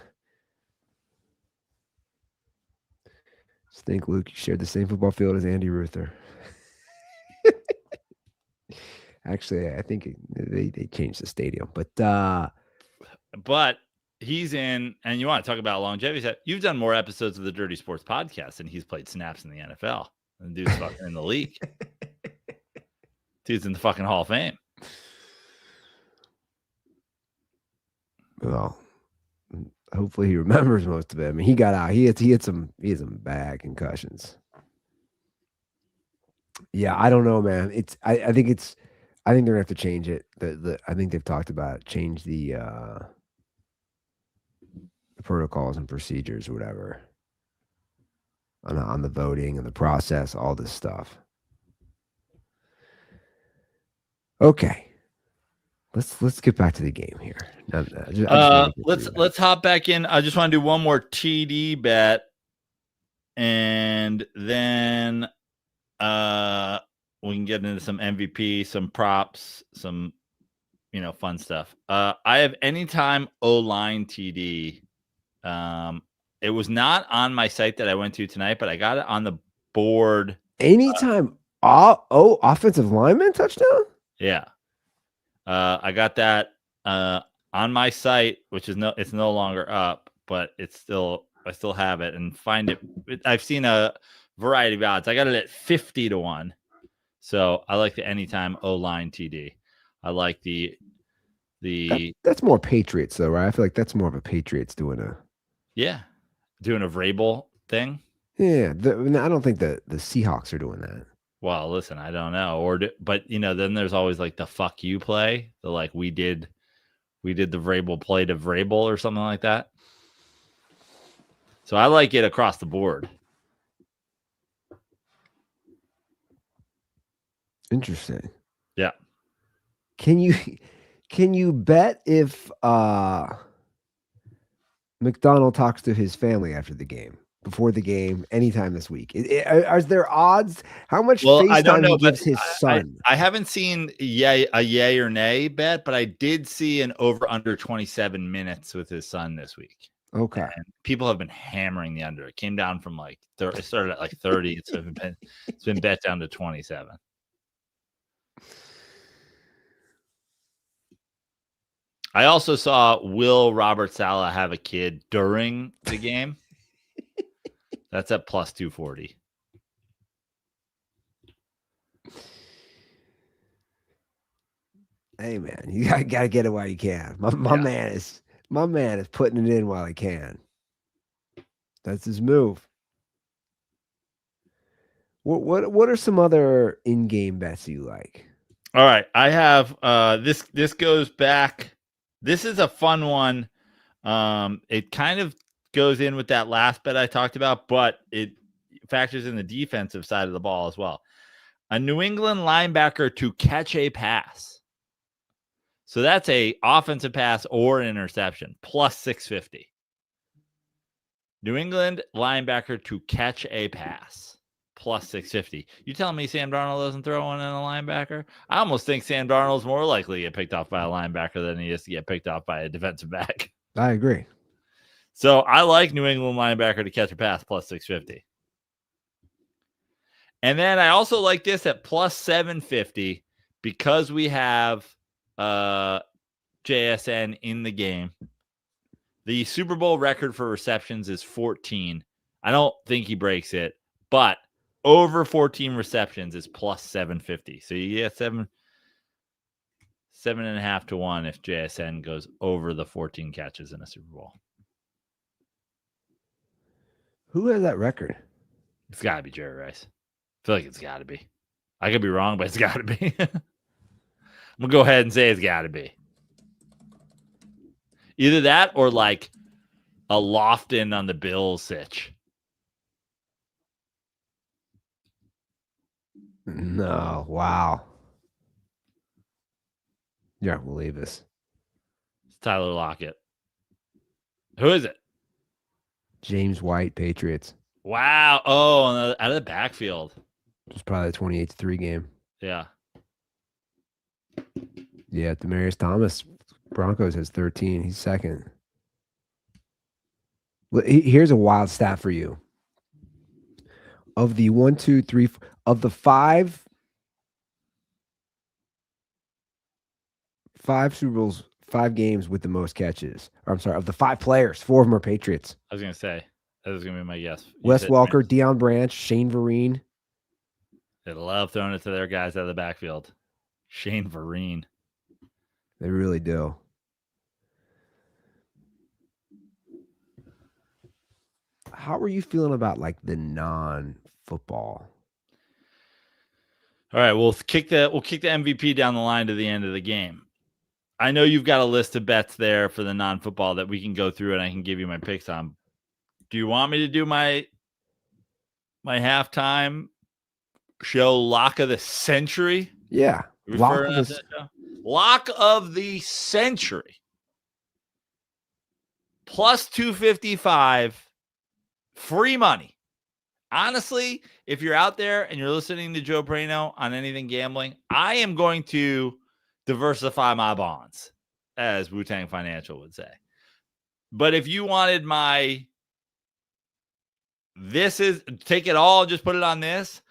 Just think, Luke, you shared the same football field as Andy Ruther. Actually, I think they changed the stadium, but he's in, and you want to talk about longevity. You've done more episodes of the Dirty Sports podcast than he's played snaps in the NFL. And dude's fucking in the league. Dude's in the fucking Hall of Fame. Well, hopefully he remembers most of it. I mean, he got out. He had some bad concussions. Yeah, I don't know, man. I think they're gonna have to change it. I think they've talked about it, change the protocols and procedures or whatever on the voting and the process, all this stuff. Okay. Let's get back to the game here. Let's hop back in. I just want to do one more TD bet, and then we can get into some MVP, some props, some fun stuff. I have anytime O-line TD. It was not on my site that I went to tonight, but I got it on the board. Anytime offensive lineman touchdown? Yeah. I got that on my site, which is it's no longer up, but I still have it and find it. I've seen a variety of odds. I got it at 50-1. So I like the anytime O-line TD. I like that's more Patriots though, right? I feel like that's more of a Patriots doing a Vrabel thing. Yeah, I don't think the Seahawks are doing that. Well, listen, I don't know, but then there's always like the fuck you play, the like we did the Vrabel play to Vrabel or something like that. So I like it across the board. Interesting. Yeah. Can you bet if McDonald talks to his family after the game, before the game, anytime this week? Are there odds? How much FaceTime he gives his son? I haven't seen a yay or nay bet, but I did see an over under 27 minutes with his son this week. Okay. And people have been hammering the under. It came down from it started at like 30. It's been bet down to 27. I also saw Will Robert Saleh have a kid during the game. That's at plus 240. Hey man, you gotta get it while you can. My man is putting it in while he can. That's his move. What are some other in-game bets you like? All right, I have this goes back. This is a fun one. It kind of goes in with that last bet I talked about, but it factors in the defensive side of the ball as well. A New England linebacker to catch a pass. So that's a offensive pass or an interception, plus 650. New England linebacker to catch a pass, plus 650. You telling me Sam Darnold doesn't throw one in a linebacker? I almost think Sam Darnold's more likely to get picked off by a linebacker than he is to get picked off by a defensive back. I agree. So I like New England linebacker to catch a pass, plus 650. And then I also like this at plus 750 because we have JSN in the game. The Super Bowl record for receptions is 14. I don't think he breaks it, but over 14 receptions is plus 750. So you get 7.5 to 1 if JSN goes over the 14 catches in a Super Bowl. Who has that record? It's got to be Jerry Rice. I feel like it's got to be. I could be wrong, but it's got to be. I'm going to go ahead and say it's got to be. Either that or like a Lofton on the Bills sitch. No. Wow. Yeah, we'll leave this. It's Tyler Lockett. Who is it? James White, Patriots. Wow. Oh, out of the backfield. It's probably the 28-3 game. Yeah. Yeah, Demaryius Thomas, Broncos has 13. He's second. Here's a wild stat for you. Of the 1, 2, 3, of the five Super Bowls games with the most catches. Or I'm sorry, of the 5 players, 4 of them are Patriots. I was gonna say that was gonna be my guess. Wes Welker, Deion Branch, Shane Vereen. They love throwing it to their guys out of the backfield. Shane Vereen. They really do. How are you feeling about like the non-football? All right, we'll kick the MVP down the line to the end of the game. I know you've got a list of bets there for the non-football that we can go through and I can give you my picks on. Do you want me to do my halftime show lock of the century? Yeah. Lock of the century. Plus 255. Free money. Honestly, if you're out there and you're listening to Joe Prano on anything gambling, I am going to diversify my bonds, as Wu-Tang Financial would say. But if you wanted take it all, just put it on this.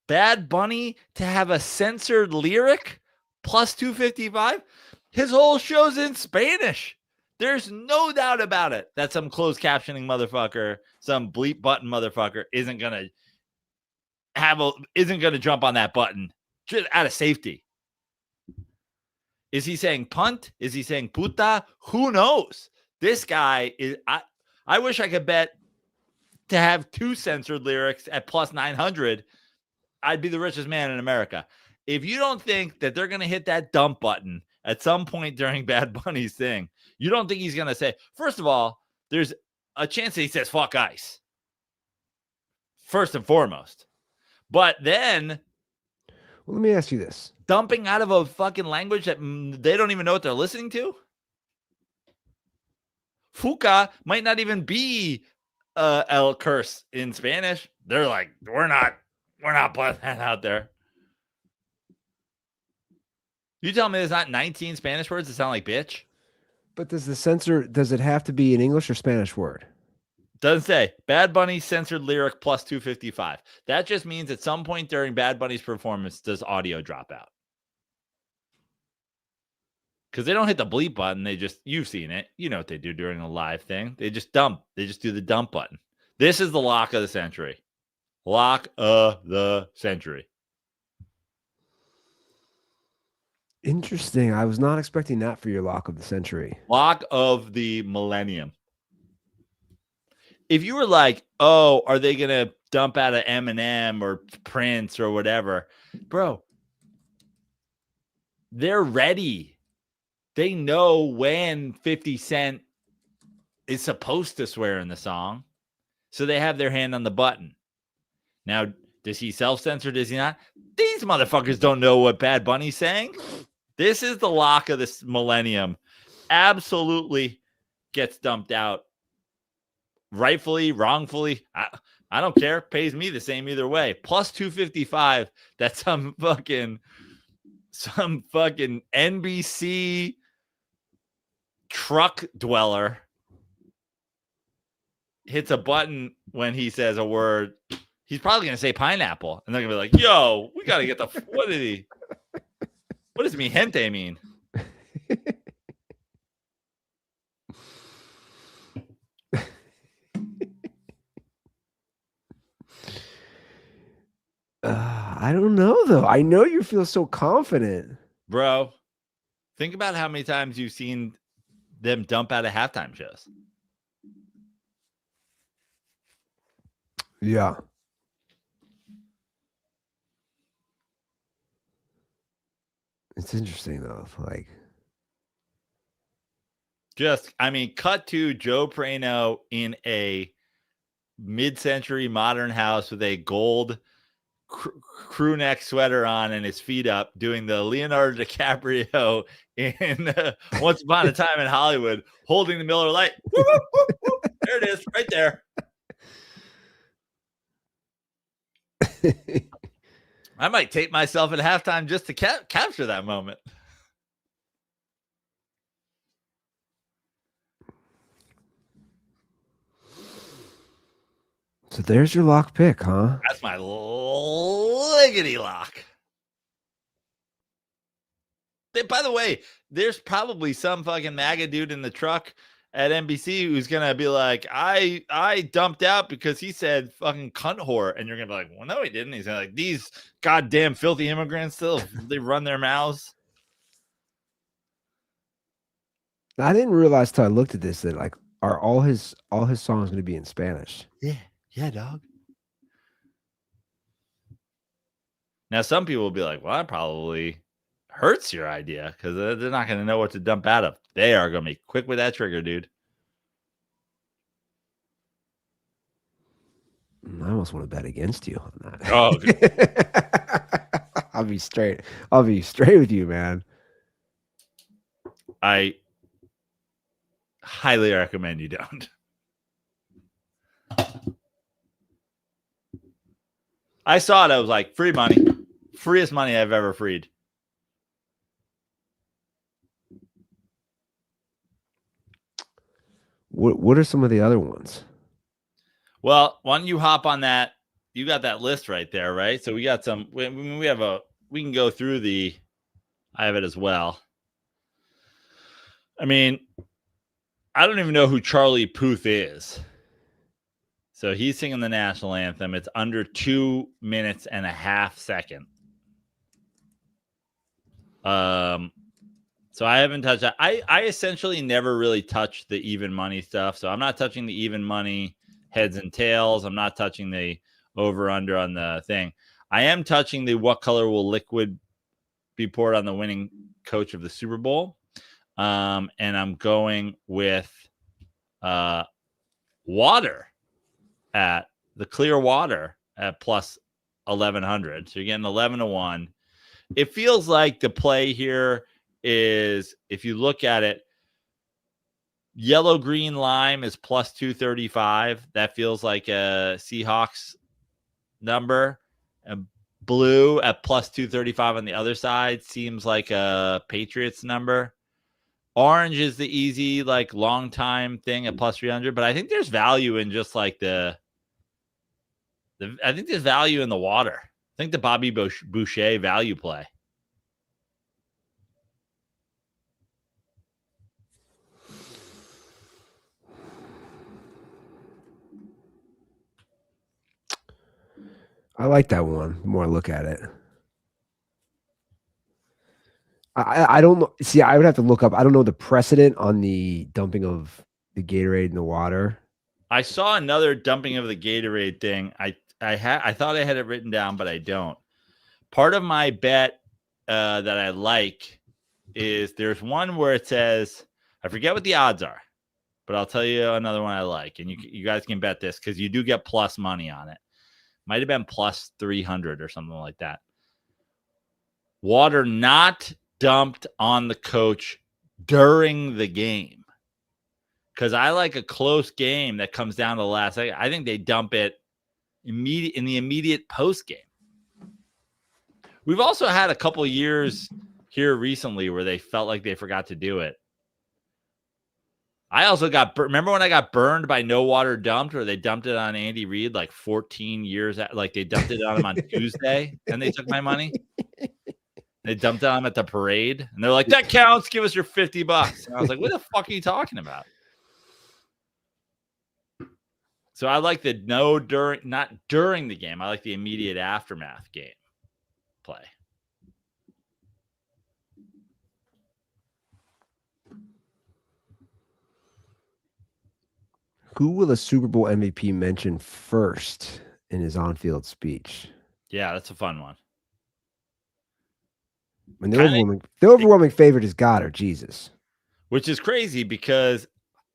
Bad Bunny to have a censored lyric plus 255. His whole show's in Spanish. There's no doubt about it that some closed captioning motherfucker, some bleep button motherfucker isn't gonna jump on that button just out of safety. Is he saying punt? Is he saying puta? Who knows? This guy is. I wish I could bet to have 2 censored lyrics at plus 900. I'd be the richest man in America. If you don't think that they're gonna hit that dump button at some point during Bad Bunny's thing, you don't think he's going to say, first of all, there's a chance that he says, fuck ice. First and foremost. But then. Well, let me ask you this. Dumping out of a fucking language that they don't even know what they're listening to. Fuca might not even be el curse in Spanish. They're like, we're not putting that out there. You tell me there's not 19 Spanish words that sound like bitch? But does it have to be an English or Spanish word? Doesn't say. Bad Bunny censored lyric plus 255. That just means at some point during Bad Bunny's performance, does audio drop out? Because they don't hit the bleep button. You've seen it. You know what they do during a live thing. They just dump. They just do the dump button. This is the lock of the century. Lock of the century. Interesting. I was not expecting that for your lock of the century. Lock of the millennium. If you were like, oh, are they going to dump out of Eminem or Prince or whatever? Bro, they're ready. They know when 50 Cent is supposed to swear in the song. So they have their hand on the button. Now, does he self-censor? Does he not? These motherfuckers don't know what Bad Bunny's saying. This is the lock of this millennium. Absolutely gets dumped out. Rightfully, wrongfully. I don't care. Pays me the same either way. Plus 255. That's some fucking NBC truck dweller hits a button when he says a word. He's probably going to say pineapple. And they're going to be like, yo, we got to get what does mi gente mean? I don't know, though. I know you feel so confident. Bro, think about how many times you've seen them dump out of halftime shows. Yeah. It's interesting, though. Cut to Joe Prano in a mid-century modern house with a gold crew neck sweater on and his feet up doing the Leonardo DiCaprio in Once Upon a Time in Hollywood, holding the Miller Lite. Whoop, whoop, whoop, whoop. There it is, right there. I might tape myself at halftime just to capture that moment. So there's your lock pick, huh? That's my liggity lock. By the way, there's probably some fucking MAGA dude in the truck at NBC who's gonna be like, I dumped out because he said fucking cunt whore, and you're gonna be like, well, no, he didn't. He's like, these goddamn filthy immigrants still they run their mouths. I didn't realize till I looked at this that like are all his songs going to be in Spanish? Yeah, dog. Now, some people will be like, well, that probably hurts your idea because they're not going to know what to dump out of. They are going to be quick with that trigger, dude. I almost want to bet against you on that. Oh, I'll be straight with you, man. I highly recommend you don't. I saw it. I was like, free money. Freest money I've ever freed. What are some of the other ones? Well, why don't you hop on that? You got that list right there, right? So we got some. We can go through the. I have it as well. I mean, I don't even know who Charlie Puth is. So he's singing the national anthem. It's under 2 minutes and a half second. So I haven't touched that. I essentially never really touched the even money stuff. So I'm not touching the even money heads and tails. I'm not touching the over under on the thing. I am touching the what color will liquid be poured on the winning coach of the Super Bowl. And I'm going with water at the clear water at plus 1100. So you're getting 11-1. It feels like the play here is, if you look at it, yellow, green, lime is plus 235. That feels like a Seahawks number. And blue at plus 235 on the other side seems like a Patriots number. Orange is the easy, like, long time thing at plus 300. But I think there's value in just like I think there's value in the water. I think the Bobby Boucher value play. I like that one. The more I look at it. I don't know. See, I would have to look up. I don't know the precedent on the dumping of the Gatorade in the water. I saw another dumping of the Gatorade thing. I thought I had it written down, but I don't. Part of my bet that I like is there's one where it says, I forget what the odds are, but I'll tell you another one I like, and you guys can bet this because you do get plus money on it. Might have been plus 300 or something like that. Water not dumped on the coach during the game. Because I like a close game that comes down to the last second. I think they dump it in the immediate post game. We've also had a couple years here recently where they felt like they forgot to do it. I also remember when I got burned by no water dumped, or they dumped it on Andy Reid like 14 years, like they dumped it on him on Tuesday and they took my money. They dumped it on him at the parade and they're like, that counts. Give us your $50. And I was like, what the fuck are you talking about? So I like the not during the game. I like the immediate aftermath game play. Who will a Super Bowl MVP mention first in his on-field speech? Yeah, that's a fun one. And the overwhelming favorite is God or Jesus. Which is crazy because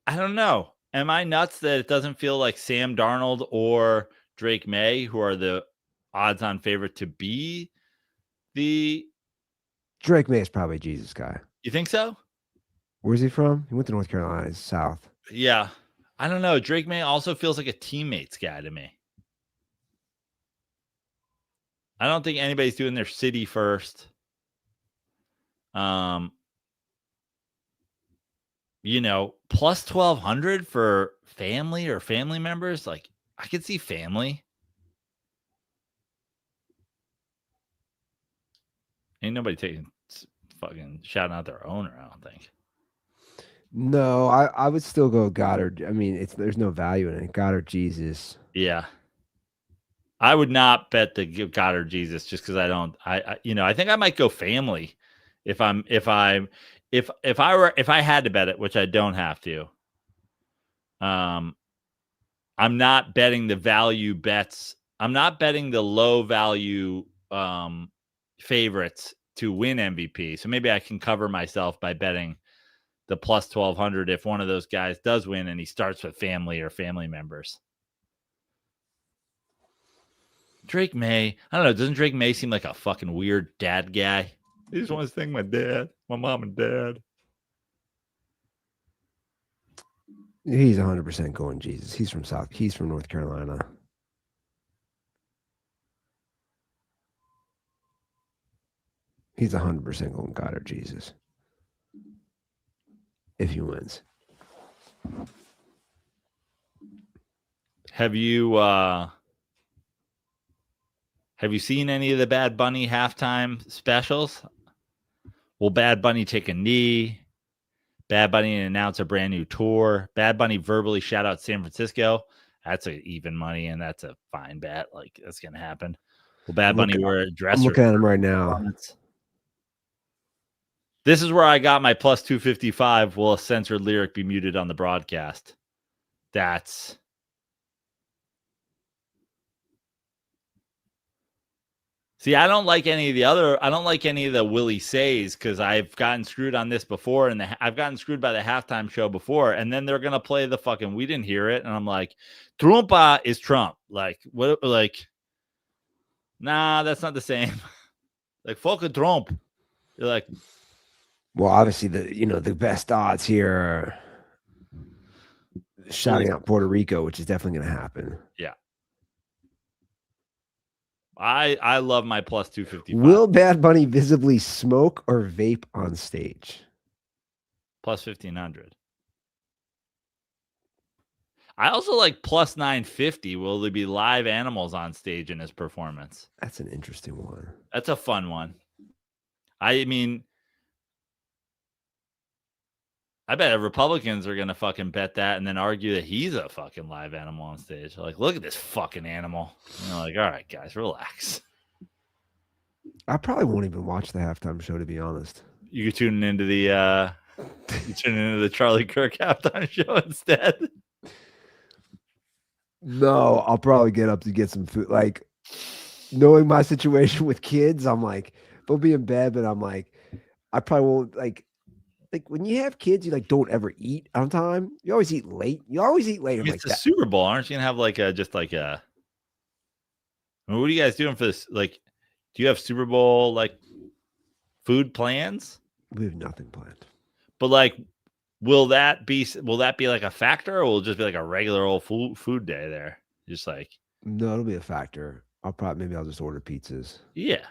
I don't know. Am I nuts that it doesn't feel like Sam Darnold or Drake May, who are the odds-on favorite to be the... Drake May is probably Jesus guy. You think so? Where's he from? He went to North Carolina. He's South. Yeah. I don't know. Drake May also feels like a teammates guy to me. I don't think anybody's doing their city first. You know, plus 1,200 for family or family members. Like, I could see family. Ain't nobody taking fucking shouting out their owner. I don't think. No, I would still go Goddard. I mean, there's no value in it. Goddard, Jesus. Yeah. I would not bet the God or Jesus just because I don't. I think I might go family if I had to bet it, which I don't have to. I'm not betting the value bets. I'm not betting the low value favorites to win MVP. So maybe I can cover myself by betting the plus 1,200 if one of those guys does win and he starts with family or family members. Drake May, I don't know. Doesn't Drake May seem like a fucking weird dad guy? He just wants to thank my dad, my mom and dad. He's 100% going Jesus. He's from North Carolina. He's 100% going Goddard, Jesus. If he wins. Have you seen any of the Bad Bunny halftime specials? Will Bad Bunny take a knee? Bad Bunny announce a brand new tour. Bad Bunny verbally shout out San Francisco. That's a even money, and that's a fine bet. Like, that's going to happen. Will Bad Bunny wear a dress? I'm looking at him right now. This is where I got my plus 255. Will a censored lyric be muted on the broadcast? That's... See, I don't like any of the Willie Says because I've gotten screwed on this before, and I've gotten screwed by the halftime show before, and then they're gonna play the fucking "We didn't hear it," and I'm like, "Trumpa is Trump." Like, what? Like, nah, that's not the same. Like, fuck a Trump. You're like, well, obviously the best odds here are shouting out Puerto Rico, which is definitely gonna happen. Yeah. I love my plus 255. Will Bad Bunny visibly smoke or vape on stage? Plus 1,500. I also like plus 950. Will there be live animals on stage in his performance? That's an interesting one. That's a fun one. I mean, I bet Republicans are going to fucking bet that and then argue that he's a fucking live animal on stage. Like, look at this fucking animal. And they're like, all right, guys, relax. I probably won't even watch the halftime show, to be honest. You tuning into the Charlie Kirk halftime show instead? No, I'll probably get up to get some food. Like, knowing my situation with kids, I'm like, they'll be in bed, but I'm like, I probably won't like when you have kids, you like don't ever eat on time. You always eat late. I'm It's the Super Bowl. Aren't you gonna have like what are you guys doing for this? Like, do you have Super Bowl like food plans? We have nothing planned. But like, will that be like a factor, or will it just be like a regular old food day there? Just like, no, it'll be a factor. Maybe I'll just order pizzas. Yeah.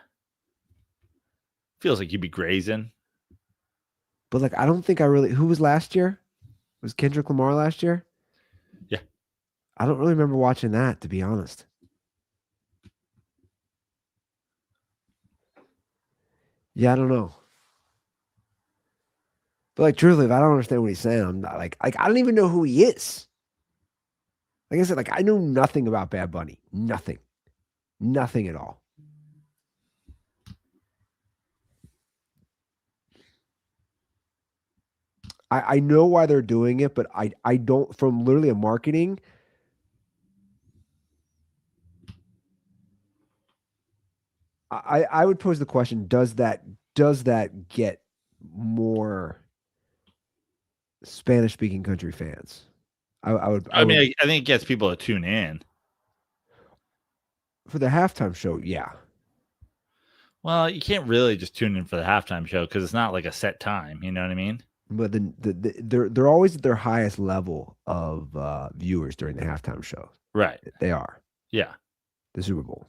Feels like you'd be grazing. But like, I don't think who was last year? Was Kendrick Lamar last year? Yeah. I don't really remember watching that, to be honest. Yeah, I don't know. But like, truthfully, if I don't understand what he's saying, I'm not like I don't even know who he is. Like I said, like I know nothing about Bad Bunny. Nothing at all. I know why they're doing it, but I don't, from literally a marketing. I would pose the question, does that get more Spanish speaking country fans? I think it gets people to tune in. For the halftime show, yeah. Well, you can't really just tune in for the halftime show because it's not like a set time. You know what I mean? But then they're always at their highest level of viewers during the halftime show. Right. They are. Yeah. The Super Bowl.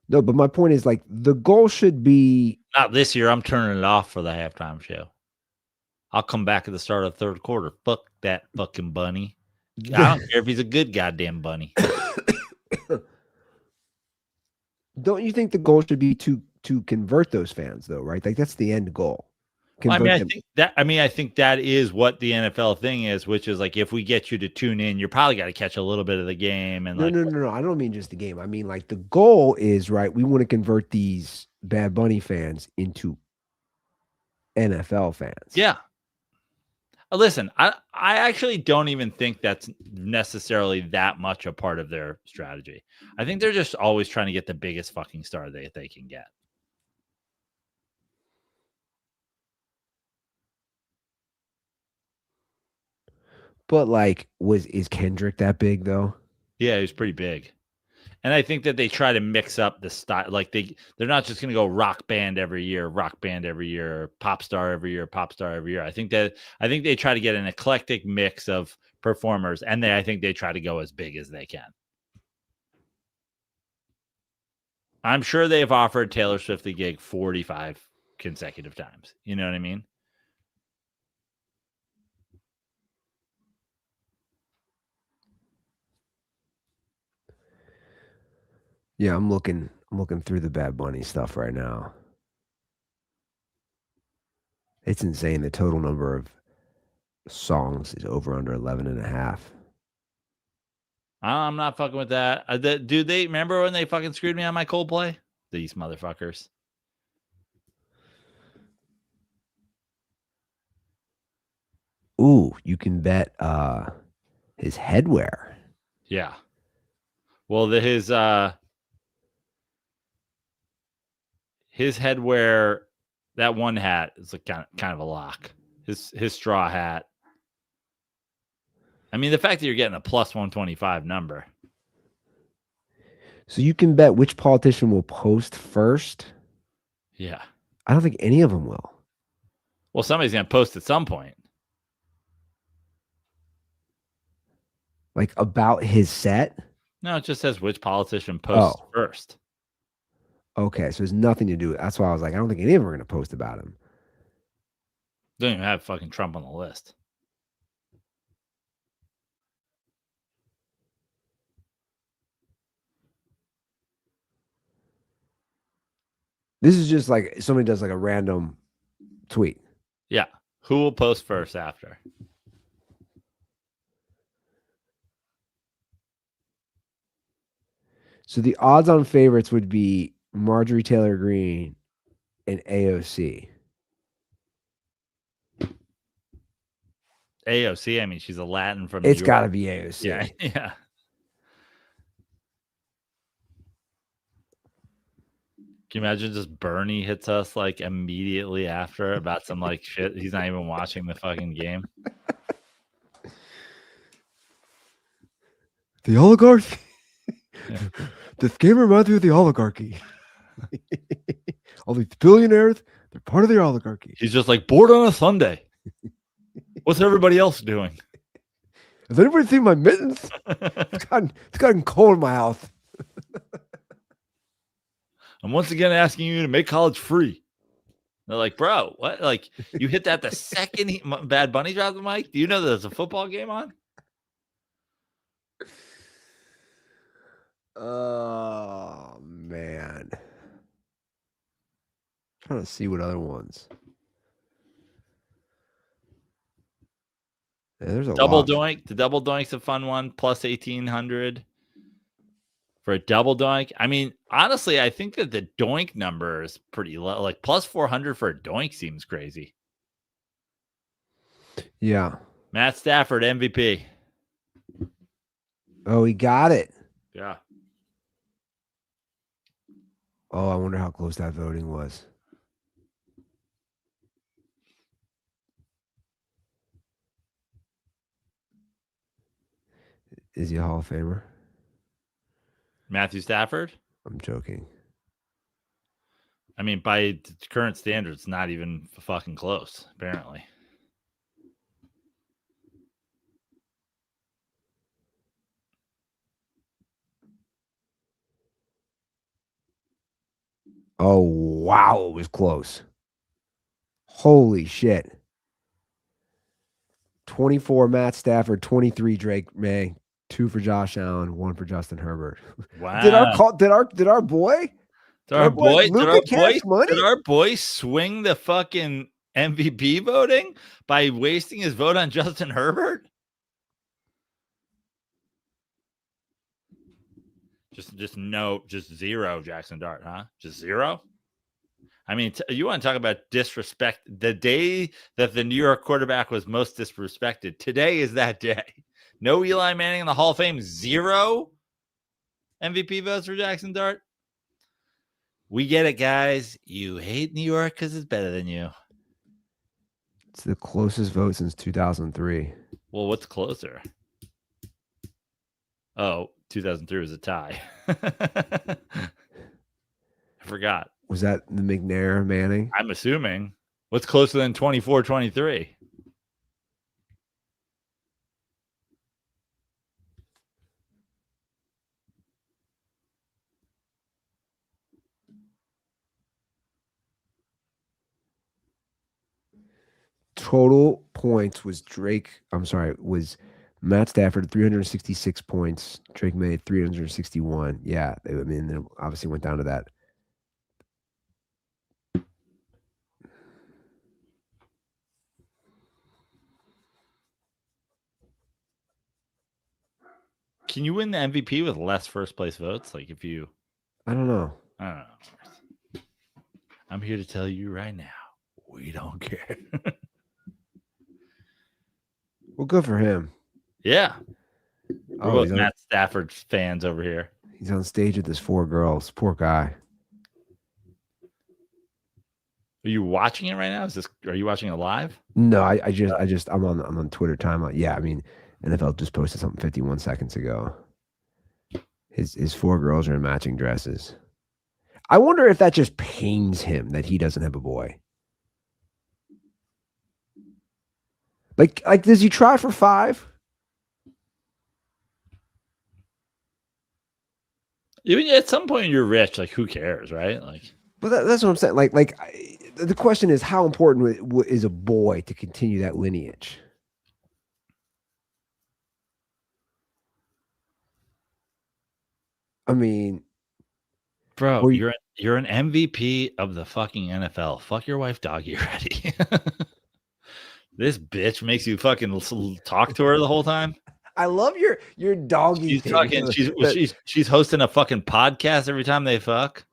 No, but my point is like the goal should be not this year. I'm turning it off for the halftime show. I'll come back at the start of the third quarter. Fuck that fucking bunny. I don't care if he's a good goddamn bunny. Don't you think the goal should be to to convert those fans, though, right? Like that's the end goal. Well, I Convert mean, them. I think that is what the NFL thing is, which is like if we get you to tune in, you're probably got to catch a little bit of the game and No. I don't mean just the game. I mean like the goal is right. We want to convert these Bad Bunny fans into NFL fans. Yeah. Listen, I actually don't even think that's necessarily that much a part of their strategy. I think they're just always trying to get the biggest fucking star they can get. But like, is Kendrick that big though? Yeah, he was pretty big. And I think that they try to mix up the style. Like they're not just going to go rock band every year, pop star every year, pop star every year. I think they try to get an eclectic mix of performers, and I think they try to go as big as they can. I'm sure they've offered Taylor Swift the gig 45 consecutive times. You know what I mean? Yeah, I'm looking through the Bad Bunny stuff right now. It's insane. The total number of songs is over under 11 and a half. I'm not fucking with that. Do they remember when they fucking screwed me on my Coldplay? These motherfuckers. Ooh, you can bet his headwear. Yeah. Well, his headwear, that one hat is like kind of a lock. His straw hat. I mean, the fact that you're getting a plus 125 number. So you can bet which politician will post first. Yeah. I don't think any of them will. Well, somebody's going to post at some point. Like about his set? No, it just says which politician posts first. Okay, so there's nothing to do with it. That's why I was like, I don't think any of them are going to post about him. Don't even have fucking Trump on the list. This is just like somebody does like a random tweet. Yeah. Who will post first after? So the odds on favorites would be Marjorie Taylor Greene and AOC. AOC, I mean, she's a Latin from It's got to be AOC. Yeah, yeah. Can you imagine just Bernie hits us like immediately after about some like shit? He's not even watching the fucking game. The oligarchy. Yeah. This game reminds me of the oligarchy. All these billionaires, they're part of the oligarchy. He's just like bored on a Sunday. What's everybody else doing? Has anybody seen my mittens? It's gotten cold in my house. I'm once again asking you to make college free. They're like, bro, what? Like, you hit that the second Bad Bunny dropped the mic? Do you know there's a football game on? Oh, man. I'm trying to see what other ones. Yeah, there's a double lot. doink. The double doink's a fun one. Plus 1,800 for a double doink. I mean, honestly, I think that the doink number is pretty low. Like plus 400 for a doink seems crazy. Yeah. Matt Stafford, MVP. Oh, he got it. Yeah. Oh, I wonder how close that voting was. Is he a Hall of Famer? Matthew Stafford? I'm joking. I mean, by current standards, not even fucking close, apparently. Oh, wow. It was close. Holy shit. 24 Matt Stafford, 23 Drake May, 2 for Josh Allen, 1 for Justin Herbert. Wow. Did our boy? Did our boy, Luka Cash money? did our boy swing the fucking MVP voting by wasting his vote on Justin Herbert? Just zero Jackson Dart, huh? Just zero? I mean, you want to talk about disrespect? The day that the New York quarterback was most disrespected, today is that day. No Eli Manning in the Hall of Fame, zero MVP votes for Jackson Dart. We get it, guys. You hate New York because it's better than you. It's the closest vote since 2003. Well, what's closer? Oh, 2003 was a tie. I forgot. Was that the McNair Manning? I'm assuming. What's closer than 24-23? Total points was Matt Stafford 366 points. Drake May 361. Yeah, I mean, it obviously went down to that. Can you win the MVP with less first place votes? Like if you, I don't know. I'm here to tell you right now, we don't care. Well, good for him. Yeah. We're both he's Matt Stafford fans over here. He's on stage with his 4 girls. Poor guy. Are you watching it right now? Are you watching it live? No, I'm on Twitter timeline. Yeah, I mean, NFL just posted something 51 seconds ago. His 4 girls are in matching dresses. I wonder if that just pains him that he doesn't have a boy. Like, does he try for 5? Even at some point you're rich, like who cares, right? Like, but that's what I'm saying. The question is, how important is a boy to continue that lineage? I mean, bro, you're an MVP of the fucking NFL. Fuck your wife, doggy already. This bitch makes you fucking talk to her the whole time. I love your doggy. She's hosting a fucking podcast every time they fuck.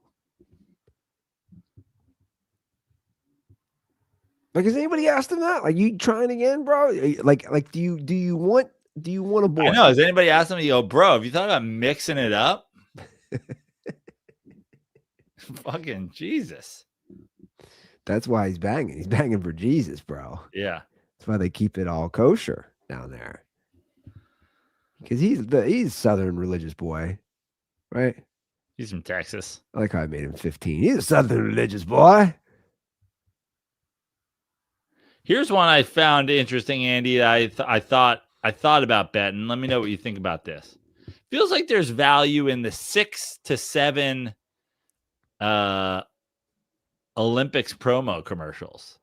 Like, has anybody asked him that? Like, you trying again, bro? Like, do you want a boy? I know. Has anybody asked him? You go, bro, have you thought about mixing it up? Fucking Jesus. That's why he's banging. He's banging for Jesus, bro. Yeah. That's why they keep it all kosher down there. Because he's a Southern religious boy, right? He's from Texas. I like how I made him 15. He's a Southern religious boy. Here's one I found interesting, Andy. I thought about betting. Let me know what you think about this. Feels like there's value in the 6 to 7 Olympics promo commercials.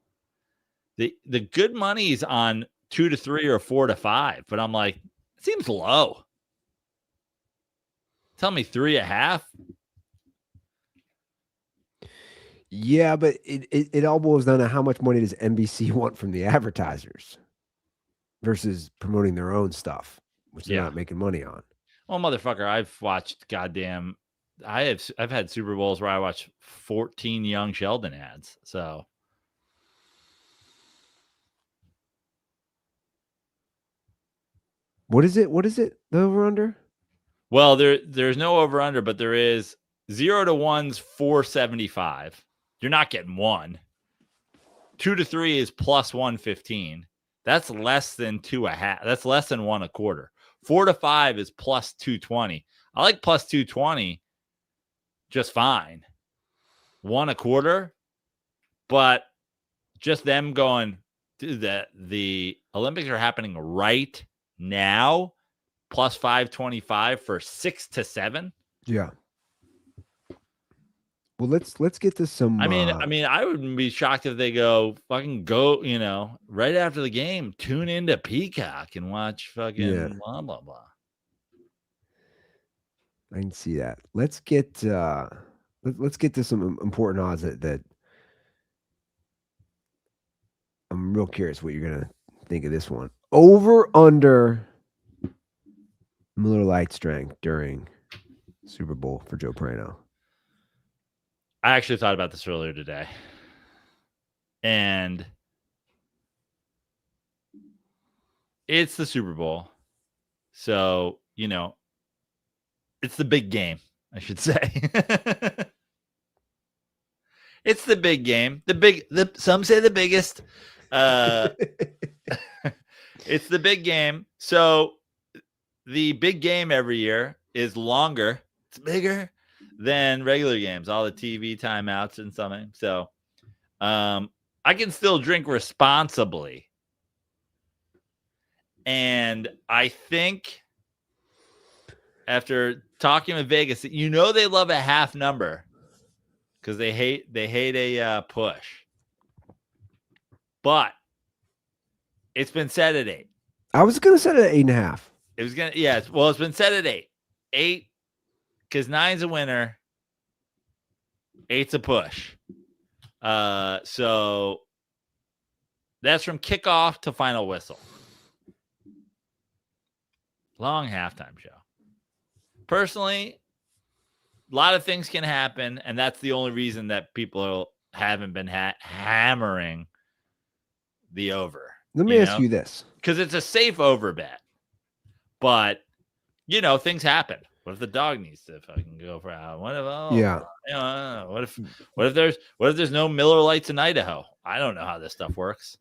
The good money's on 2 to 3 or 4 to 5, but I'm like, it seems low. Tell me 3.5. Yeah, but it all boils down to how much money does NBC want from the advertisers versus promoting their own stuff, which they're not making money on. Well, motherfucker, I've watched goddamn. I've had Super Bowls where I watched 14 Young Sheldon ads. So what is it? The over under? Well, there's no over under, but there is 0 to 1's 475. You're not getting 1. 2 to 3 is plus 115. That's less than 2.5. That's less than 1.25. 4 to 5 is plus 220. I like plus 220 just fine. 1.25, but just them going, dude, the Olympics are happening right now. Plus 525 for 6 to 7. Yeah. Well, let's get to some. I mean, I wouldn't be shocked if they go right after the game, tune into Peacock and watch fucking blah blah blah. I can see that. Let's get let's get to some important odds that I'm real curious what you're gonna think of this one. Over under Miller Lite strength during Super Bowl for Joe Prano. I actually thought about this earlier today. And it's the Super Bowl. So, it's the big game, I should say. It's the big game. Some say the biggest. It's the big game. So the big game every year is longer. It's bigger than regular games, all the TV timeouts and something. So I can still drink responsibly. And I think after talking with Vegas, they love a half number because they hate a push. But it's been set at 8. I was gonna set it at 8.5. It was gonna, yeah. Well, it's been set at 8. 8 because 9's a winner. 8's a push. So that's from kickoff to final whistle. Long halftime show. Personally, a lot of things can happen, and that's the only reason that people haven't been hammering the over. Let me ask you this. Because it's a safe over bet. But, things happen. What if the dog needs to fucking go for out? What if there's no Miller Lites in Idaho? I don't know how this stuff works.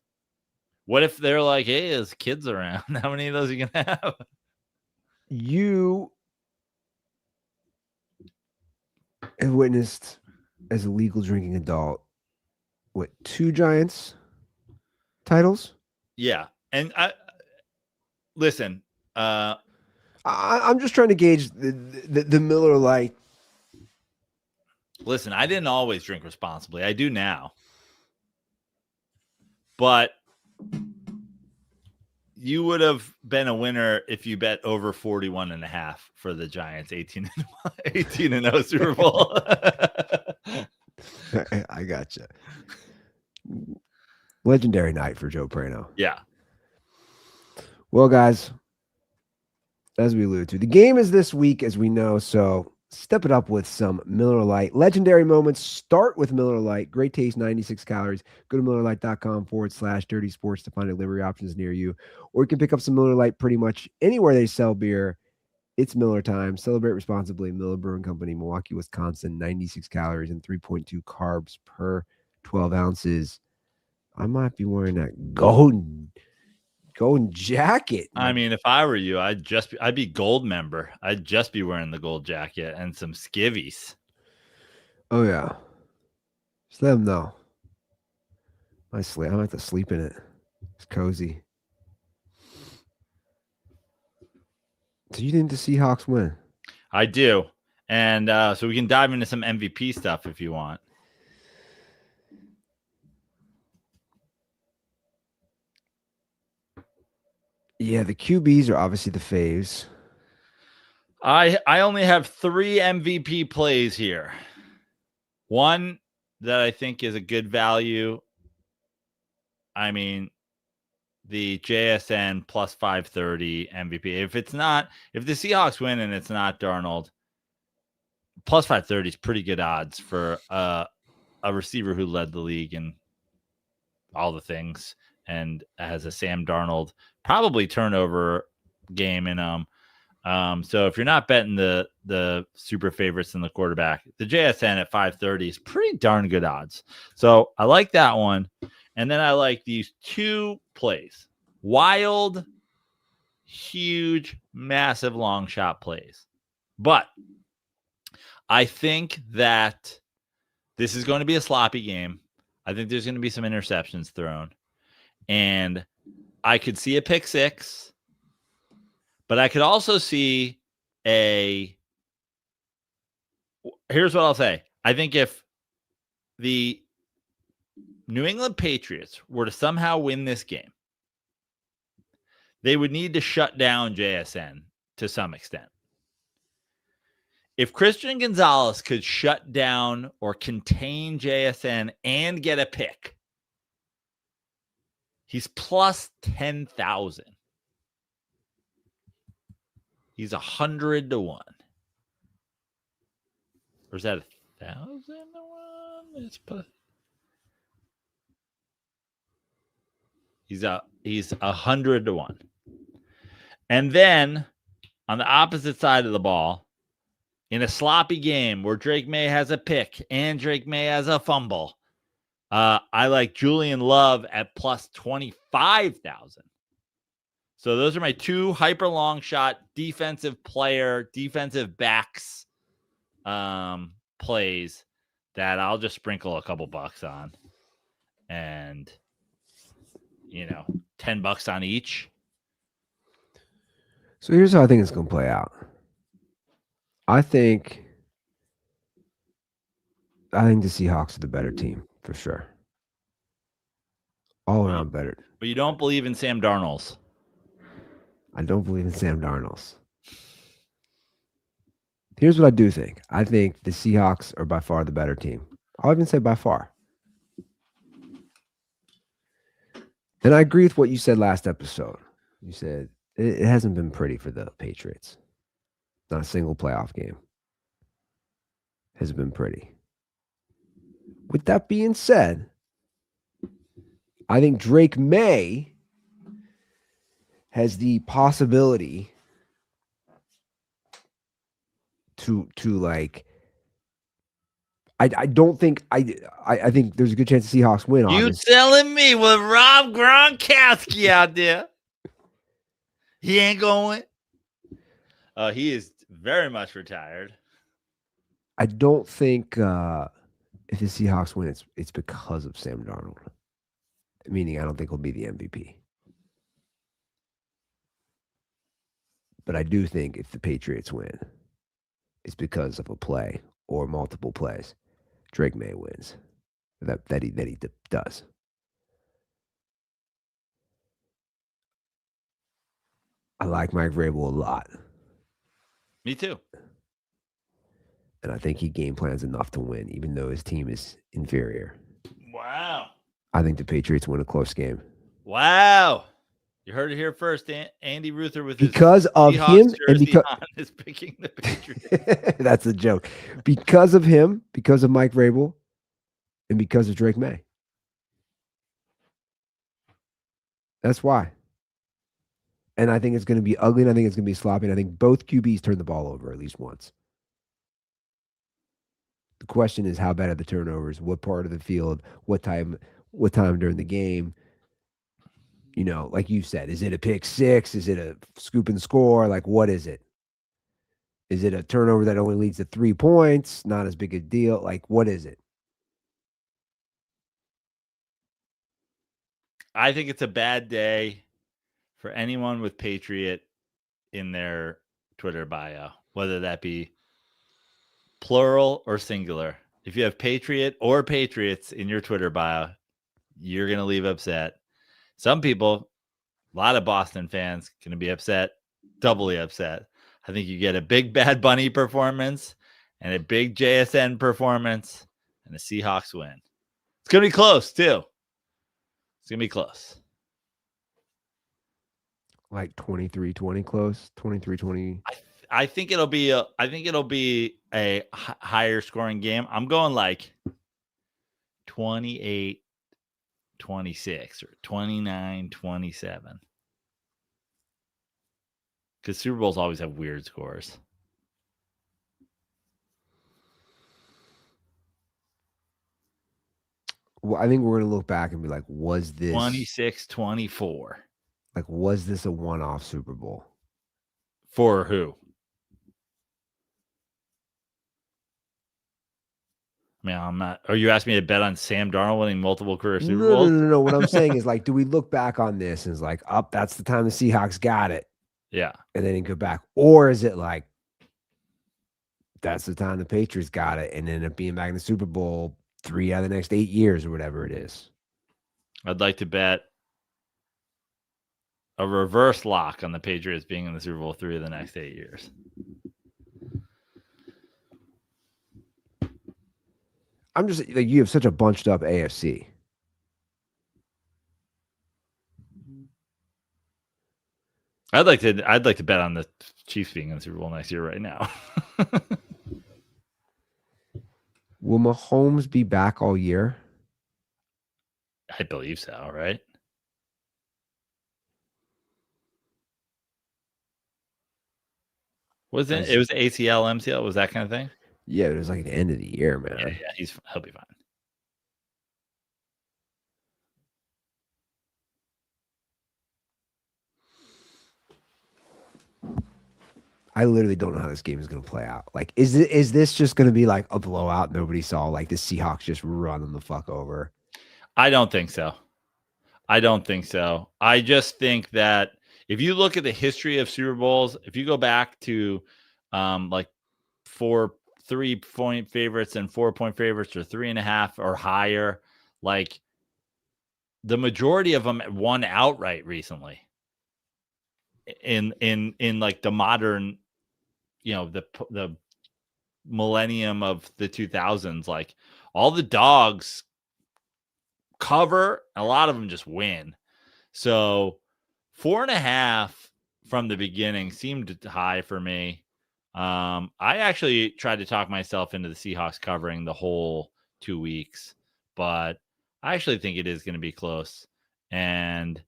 What if they're like, hey, there's kids around? How many of those are you gonna have? You have witnessed as a legal drinking adult, 2 Giants titles? Yeah. And listen, I'm just trying to gauge the Miller Lite. Listen, I didn't always drink responsibly. I do now. But you would have been a winner if you bet over 41.5 for the Giants 18-0 Super Bowl. I gotcha. Legendary night for Joe Prano. Yeah. Well, guys, as we alluded to, the game is this week, as we know, so step it up with some Miller Lite. Legendary moments start with Miller Lite. Great taste, 96 calories. Go to MillerLite.com/dirty sports to find delivery options near you. Or you can pick up some Miller Lite pretty much anywhere they sell beer. It's Miller time. Celebrate responsibly. Miller Brewing Company, Milwaukee, Wisconsin. 96 calories and 3.2 carbs per 12 ounces. I might be wearing that golden jacket. I mean, if I were you, I'd be gold member. I'd just be wearing the gold jacket and some skivvies. Oh yeah. Just let them know. I might have to sleep in it. It's cozy. Do you think the Seahawks win? I do. And so we can dive into some MVP stuff if you want. Yeah, the QBs are obviously the faves. I only have 3 MVP plays here. One that I think is a good value. I mean, the JSN plus 530 MVP. If the Seahawks win and it's not Darnold, plus 530 is pretty good odds for a receiver who led the league in all the things and has a Sam Darnold probably turnover game in so if you're not betting the super favorites in the quarterback, the JSN at 530 is pretty darn good odds. So I like that one. And then I like these 2 plays. Wild, huge, massive long shot plays. But I think that this is going to be a sloppy game. I think there's going to be some interceptions thrown. And I could see a pick 6. But I could also see here's what I'll say. I think if the New England Patriots were to somehow win this game, they would need to shut down JSN to some extent. If Christian Gonzalez could shut down or contain JSN and get a pick, he's plus 10,000. He's 100 to 1. Or is that 1,000 to 1? He's 100 to 1. And then on the opposite side of the ball, in a sloppy game where Drake May has a pick and Drake May has a fumble, I like Julian Love at plus 25,000. So those are my two hyper long shot defensive backs plays that I'll just sprinkle a couple bucks on. And, $10 on each. So here's how I think it's going to play out. I think the Seahawks are the better team for sure. All around better. But you don't believe in Sam Darnold. I don't believe in Sam Darnold. Here's what I do think. I think the Seahawks are by far the better team. I'll even say by far. And I agree with what you said last episode. You said it hasn't been pretty for the Patriots. Not a single playoff game has been pretty. With that being said, I think Drake May has the possibility to like. I don't think I think there's a good chance the Seahawks win. You telling me with Rob Gronkowski out there, he ain't going? He is very much retired. I don't think if the Seahawks win, it's because of Sam Darnold. Meaning, I don't think he'll be the MVP. But I do think if the Patriots win, it's because of a play or multiple plays. Drake May wins. That he does. I like Mike Vrabel a lot. Me too. And I think he game plans enough to win, even though his team is inferior. Wow. I think the Patriots win a close game. Wow. You heard it here first. Andy Ruther with because of him and because is picking the Patriots. That's a joke. Because of him, because of Mike Vrabel, and because of Drake May. That's why. And I think it's going to be ugly, and I think it's going to be sloppy. And I think both QBs turn the ball over at least once. The question is, how bad are the turnovers? What part of the field? What time during the game? Like you said, is it a pick six? Is it a scoop and score? Like, what is it? Is it a turnover that only leads to 3 points? Not as big a deal. Like, what is it? I think it's a bad day for anyone with Patriot in their Twitter bio, whether that be plural or singular. If you have Patriot or Patriots in your Twitter bio, you're going to leave upset. Some people, a lot of Boston fans, going to be upset, doubly upset. I think you get a big Bad Bunny performance and a big JSN performance, and the Seahawks win. It's going to be close, too. It's going to be close. Like 23-20 close, 23-20. I think it'll be a higher scoring game. I'm going like 28-26 or 29-27. Because Super Bowls always have weird scores. Well, I think we're going to look back and be like, was this 26-24? Like, was this a one-off Super Bowl? For who? I mean, I'm not. Are you asking me to bet on Sam Darnold winning multiple career Super Bowls? No. What I'm saying is, like, do we look back on this and it's like, that's the time the Seahawks got it. Yeah. And then go back. Or is it like, that's the time the Patriots got it and ended up being back in the Super Bowl 3 out of the next 8 years or whatever it is? I'd like to bet a reverse lock on the Patriots being in the Super Bowl 3 of the next 8 years. I'm just like, you have such a bunched up AFC. I'd like to bet on the Chiefs being in the Super Bowl next year right now. Will Mahomes be back all year? I believe so, right? Was it? It was ACL, MCL, was that kind of thing? Yeah, it was like the end of the year, man. Yeah, he'll be fine. I literally don't know how this game is going to play out. Like, is this just going to be like a blowout? Nobody saw like the Seahawks just run them the fuck over. I don't think so. I just think that if you look at the history of Super Bowls, if you go back to like 3-point favorites and 4-point favorites or 3.5 or higher, like the majority of them won outright recently. In like the modern, the millennium of the 2000s, like all the dogs cover, a lot of them just win. So 4.5 from the beginning seemed high for me. I actually tried to talk myself into the Seahawks covering the whole 2 weeks, but I actually think it is going to be close. And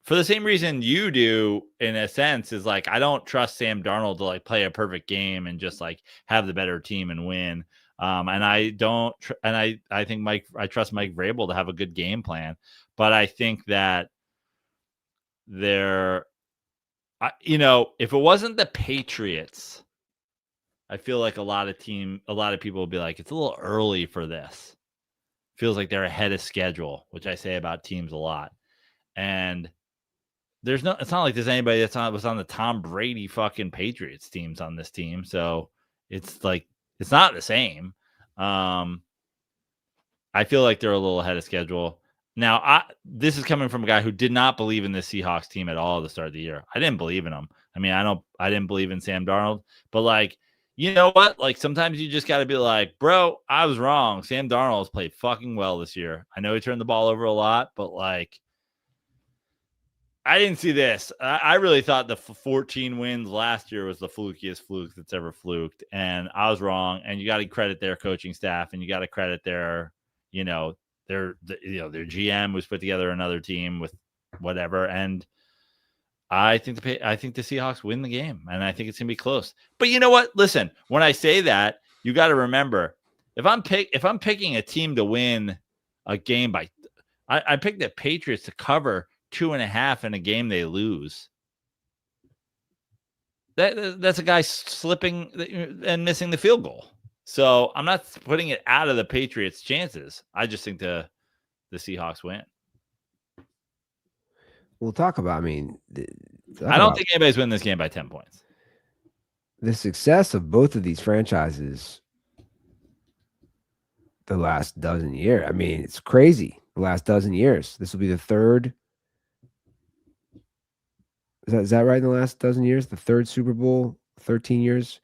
for the same reason you do, in a sense, is like I don't trust Sam Darnold to like play a perfect game and just like have the better team and win. And I don't, I think I trust Mike Vrabel to have a good game plan, but I think that if it wasn't the Patriots, I feel like a lot of people will be like, it's a little early for this. Feels like they're ahead of schedule, which I say about teams a lot. And it's not like there's anybody was on the Tom Brady fucking Patriots teams on this team. So it's like, it's not the same. I feel like they're a little ahead of schedule. Now, this is coming from a guy who did not believe in the Seahawks team at all at the start of the year. I didn't believe in them. I mean, I didn't believe in Sam Darnold, but like, you know what? Like sometimes you just got to be like, bro, I was wrong. Sam Darnold has played fucking well this year. I know he turned the ball over a lot, but like, I didn't see this. I really thought the 14 wins last year was the flukiest fluke that's ever fluked. And I was wrong. And you got to credit their coaching staff, and you got to credit their GM was put together another team with whatever. And I think the Seahawks win the game, and I think it's going to be close. But you know what? Listen, when I say that, you got to remember, if I'm picking a team to win a game I picked the Patriots to cover 2.5 in a game they lose. That's a guy slipping and missing the field goal. So I'm not putting it out of the Patriots' chances. I just think the Seahawks win. We'll talk about. I mean, I don't think anybody's winning this game by 10 points. The success of both of these franchises the last dozen years. I mean, it's crazy. The last dozen years. This will be the third. Is that right? In the last dozen years, the third Super Bowl, 13 years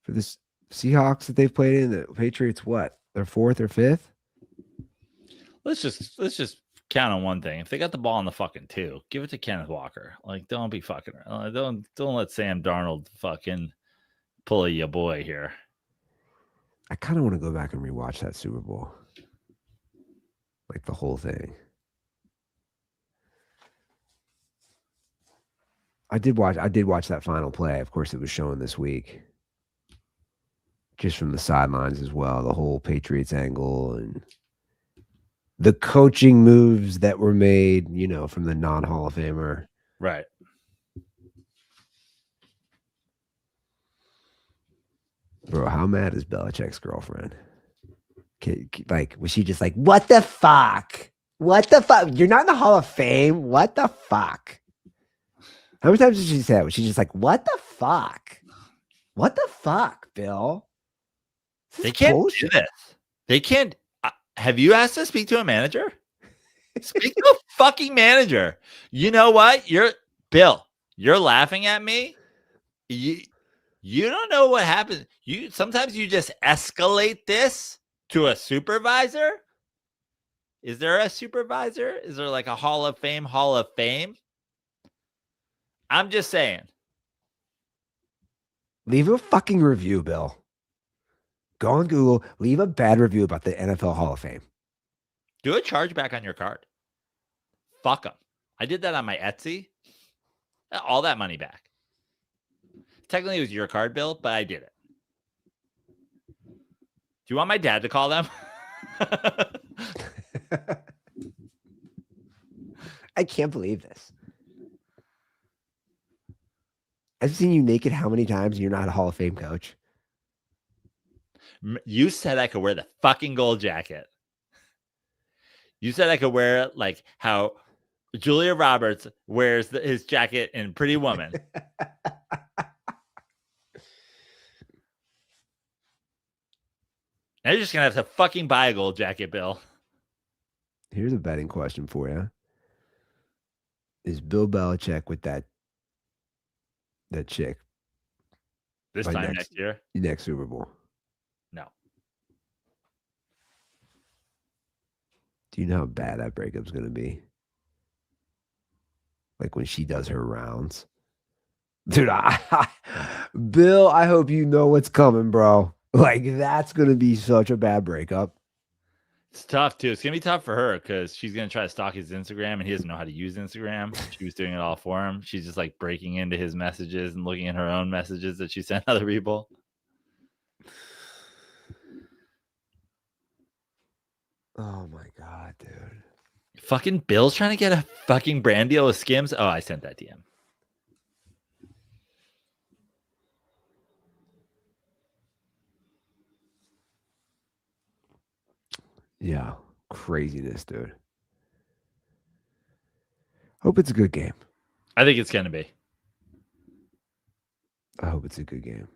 for the Seahawks that they've played in. The Patriots, what? Their fourth or fifth? Let's just count on one thing. If they got the ball on the fucking 2, give it to Kenneth Walker. Like, don't be fucking. Don't let Sam Darnold fucking pull your boy here. I kind of want to go back and rewatch that Super Bowl, like the whole thing. I did watch that final play. Of course, it was shown this week, just from the sidelines as well. The whole Patriots angle and the coaching moves that were made, from the non-Hall of Famer. Right. Bro, how mad is Belichick's girlfriend? Like, was she just like, what the fuck? What the fuck? You're not in the Hall of Fame? What the fuck? How many times did she say that? Was she just like, what the fuck? What the fuck, Bill? They can't do this. They can't. Have you asked to speak to a manager? Speak to a fucking manager. You know what? Bill, you're laughing at me. You don't know what happens. Sometimes you just escalate this To a supervisor? Is there a supervisor? Is there like a Hall of Fame? I'm just saying. Leave a fucking review, Bill. Go on Google, leave a bad review about the NFL Hall of Fame. Do a chargeback on your card. Fuck them. I did that on my Etsy. All that money back. Technically, it was your card, Bill, but I did it. Do you want my dad to call them? I can't believe this. I've seen you naked how many times and you're not a Hall of Fame coach? You said I could wear the fucking gold jacket. You said I could wear it like how Julia Roberts wears his jacket in Pretty Woman. Now you're just going to have to fucking buy a gold jacket, Bill. Here's a betting question for you. Is Bill Belichick with that chick this time next year? Next Super Bowl? No. Do you know how bad that breakup's going to be? Like when she does her rounds. Dude, Bill, I hope you know what's coming, bro. Like, that's going to be such a bad breakup. It's tough, too. It's going to be tough for her because she's going to try to stalk his Instagram, and he doesn't know how to use Instagram. She was doing it all for him. She's just, like, breaking into his messages and looking at her own messages that she sent other people. Oh, my God, dude. Fucking Bill's trying to get a fucking brand deal with Skims. Oh, I sent that to him. Yeah, craziness, dude. Hope it's a good game. I think it's going to be. I hope it's a good game.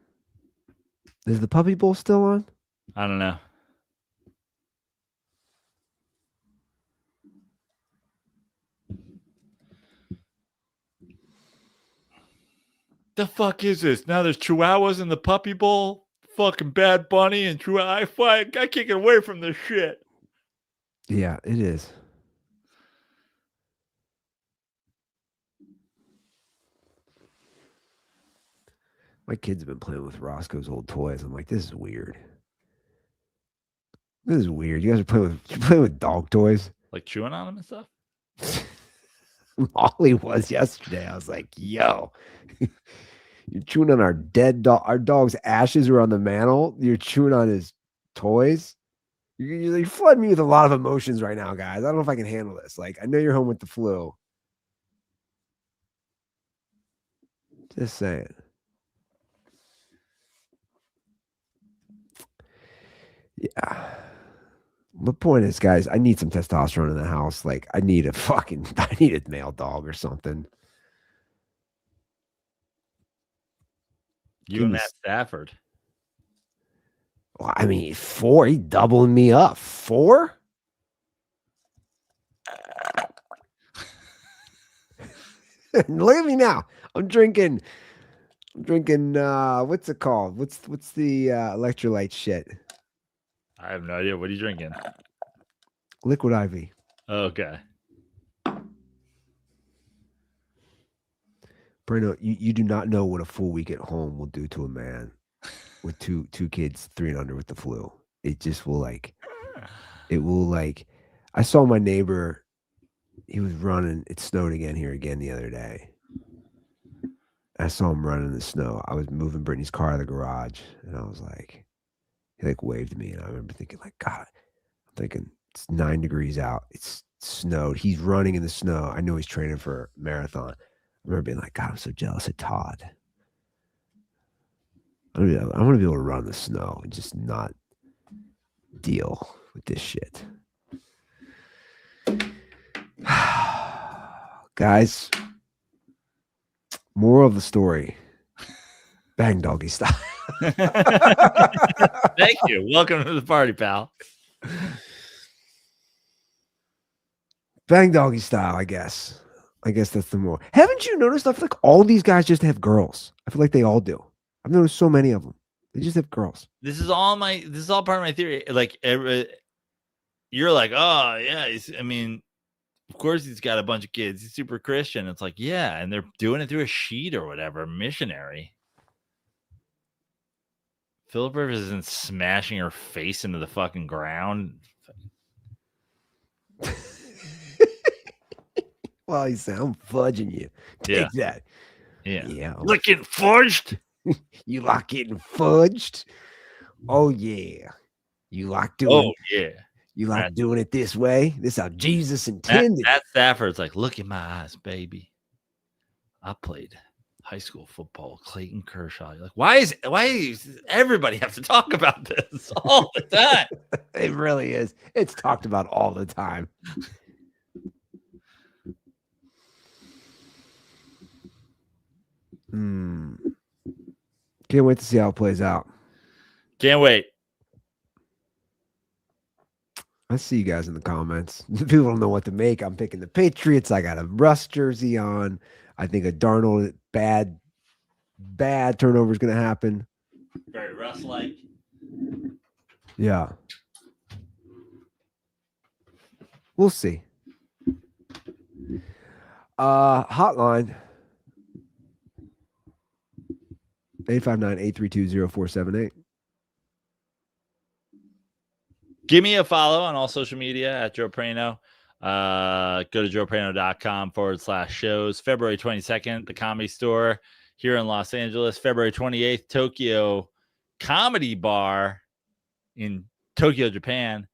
Is the Puppy Bowl still on? I don't know. The fuck is this? Now there's Chihuahuas in the Puppy Bowl? Fucking Bad Bunny and Chihuahua. I can't get away from this shit. Yeah, it is. My kids have been playing with Roscoe's old toys. I'm like, this is weird. This is weird. You guys are playing with dog toys? Like chewing on them and stuff? Ollie was yesterday. I was like, yo, you're chewing on our dead dog. Our dog's ashes are on the mantle. You're chewing on his toys. You're flooding me with a lot of emotions right now, guys. I don't know if I can handle this. Like, I know you're home with the flu. Just saying. Yeah. The point is, guys, I need some testosterone in the house. Like, I need a male dog or something. You and Matt Stafford. Well, I mean, 4. He's doubling me up. 4? Look at me now. I'm drinking. What's it called? What's the electrolyte shit? I have no idea. What are you drinking? Liquid IV. Okay. Bruno, you do not know what a full week at home will do to a man with two kids, 3 and under with the flu. It just will I saw my neighbor, he was running. It snowed again the other day. I saw him running in the snow. I was moving Brittany's car out of the garage, and I was like, he waved at me, and I remember thinking, like, God, I'm thinking it's 9 degrees out. It's snowed. He's running in the snow. I know he's training for a marathon. I remember being like, God, I'm so jealous of Todd. I want to be able to run in the snow and just not deal with this shit. Guys, moral of the story. Bang doggy style. Thank you. Welcome to the party, pal. Bang doggy style, I guess. I guess that's the more. Haven't you noticed? I feel like all these guys just have girls. I feel like they all do. I've noticed so many of them. They just have girls. This is all part of my theory. Like, you're like, oh yeah, I mean, of course he's got a bunch of kids. He's super Christian. It's like, yeah, and they're doing it through a sheet or whatever, missionary. Philip Rivers isn't smashing her face into the fucking ground. Well, he said, I'm fudging you. Take that. Yeah. Looking fudged? You like getting fudged? Oh, yeah. You like doing You like doing it this way? This is how Jesus intended. Matt Stafford's like, look in my eyes, baby. I played high school football, Clayton Kershaw. You're like, why is everybody have to talk about this all the time? It really is. It's talked about all the time. Can't wait to see how it plays out. Can't wait. I see you guys in the comments. People don't know what to make. I'm picking the Patriots. I got a Russ jersey on. I think a Darnold bad turnover is going to happen. Very Russ-like. Yeah. We'll see. Hotline 859-832-0478. Give me a follow on all social media at Joe Prano. Go to joeprano.com/shows. February 22nd, the Comedy Store here in Los Angeles. February 28th, Tokyo Comedy Bar in Tokyo, Japan.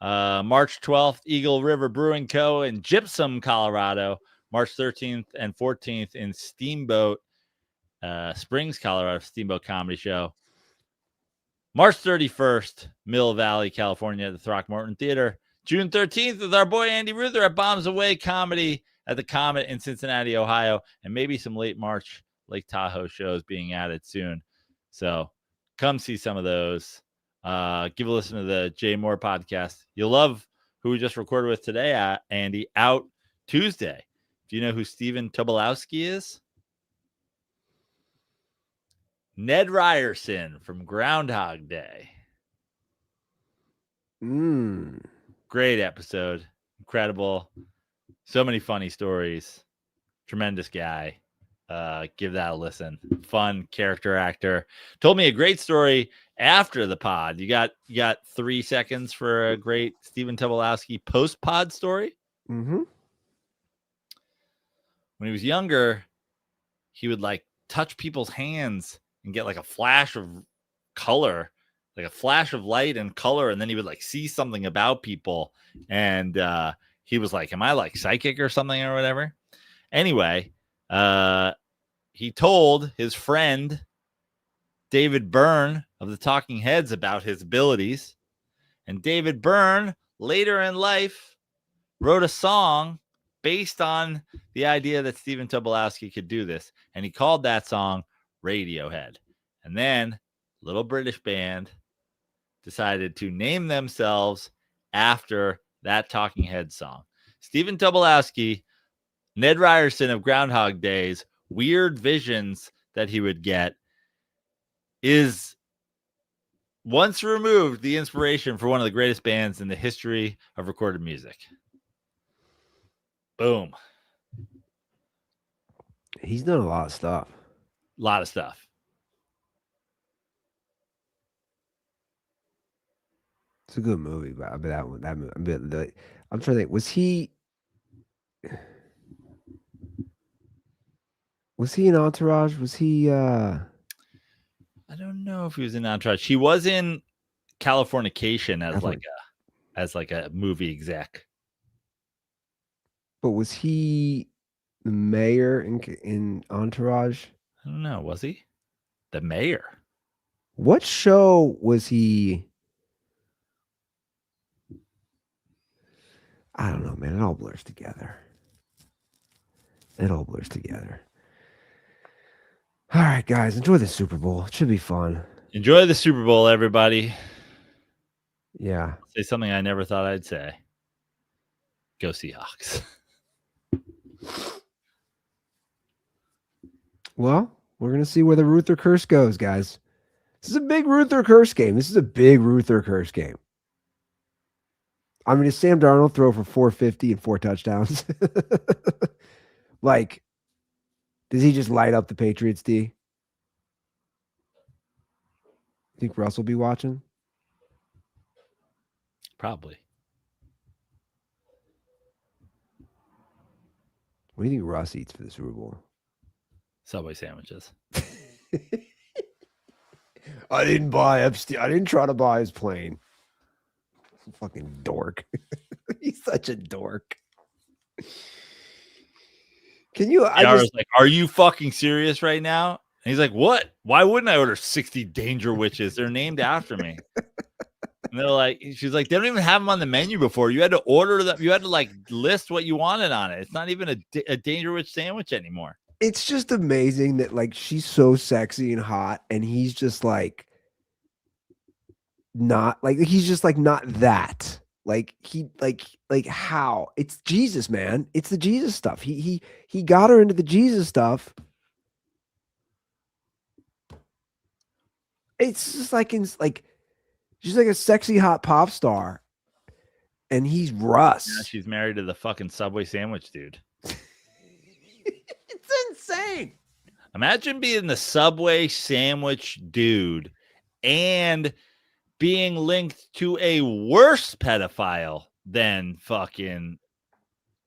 March 12th, Eagle River Brewing Co. in Gypsum, Colorado. March 13th and 14th in Steamboat Springs, Colorado, Steamboat Comedy Show. March 31st, Mill Valley, California, at the Throckmorton Theater. June 13th with our boy Andy Ruther at Bombs Away Comedy at the Comet in Cincinnati, Ohio. And maybe some late March Lake Tahoe shows being added soon. So come see some of those. Give a listen to the Jay Moore podcast. You'll love who we just recorded with today, Andy, out Tuesday. Do you know who Stephen Tobolowsky is? Ned Ryerson from Groundhog Day. Great episode. Incredible. So many funny stories. Tremendous guy. Give that a listen. Fun character actor. Told me a great story after the pod. You got 3 seconds for a great Stephen Tobolowsky post-pod story? Mm-hmm. When he was younger, he would like touch people's hands and get like a flash of color, like a flash of light and color, and then he would like see something about people, and he was like, am I like psychic or something or whatever? Anyway, he told his friend David Byrne of the Talking Heads about his abilities, and David Byrne later in life wrote a song based on the idea that Stephen Tobolowsky could do this, and he called that song Radiohead. And then little British band decided to name themselves after that Talking Head song. Stephen Tobolowsky, Ned Ryerson of Groundhog Days, weird visions that he would get is once removed the inspiration for one of the greatest bands in the history of recorded music. Boom. He's done a lot of stuff. A lot of stuff. It's a good movie, but I bet that movie, I'm trying to think. Was he in Entourage? Was he I don't know if he was in Entourage. He was in Californication as like a movie exec. But was he the mayor in Entourage? I don't know. Was he the mayor? What show was he? I don't know, man. It all blurs together. All right, guys. Enjoy the Super Bowl. It should be fun. Enjoy the Super Bowl, everybody. Yeah. Say something I never thought I'd say. Go Seahawks. Well, we're going to see where the Ruther curse goes, guys. This is a big Ruth or curse game. This is a big Ruth or curse game. I mean, does Sam Darnold throw for 450 and 4 touchdowns? Like, does he just light up the Patriots, D? Think Russ will be watching? Probably. What do you think Russ eats for the Super Bowl? Subway sandwiches. I didn't buy Epstein. I didn't try to buy his plane. Fucking dork. He's such a dork. Can you? I Yara's just like, are you fucking serious right now? And he's like, what? Why wouldn't I order 60 danger witches? They're named after me. And they're like, she's like, they don't even have them on the menu before. You had to order them. You had to like list what you wanted on it. It's not even a danger witch sandwich anymore. It's just amazing that like she's so sexy and hot, and he's just like not like he's just like not that. Like he like how? It's Jesus, man. It's the Jesus stuff. He got her into the Jesus stuff. It's just like she's like a sexy hot pop star, and he's Russ. Yeah, she's married to the fucking Subway sandwich dude. It's insane. Imagine being the Subway sandwich dude and being linked to a worse pedophile than fucking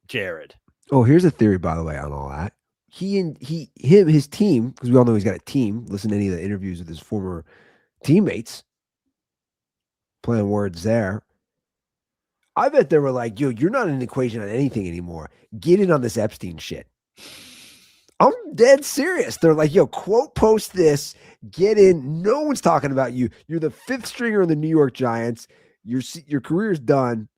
Jared. Oh, here's a theory, by the way, on all that. His team, because we all know he's got a team. Listen to any of the interviews with his former teammates. Playing words there. I bet they were like, yo, you're not an equation on anything anymore. Get in on this Epstein shit. I'm dead serious. They're like, yo, quote post this, get in. No one's talking about you. You're the 5th stringer in the New York Giants. Your career's done.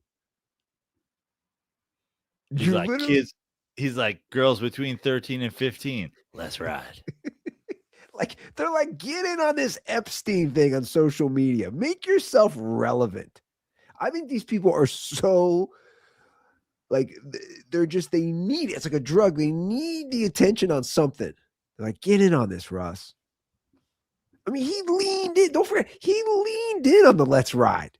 He's You're like, kids. He's like, girls between 13 and 15. Let's ride. Like, they're like, get in on this Epstein thing on social media. Make yourself relevant. I think these people are so like they need it. It's like a drug. They need the attention on something. They're like, get in on this, Russ. I mean, he leaned in. Don't forget, he leaned in on the let's ride.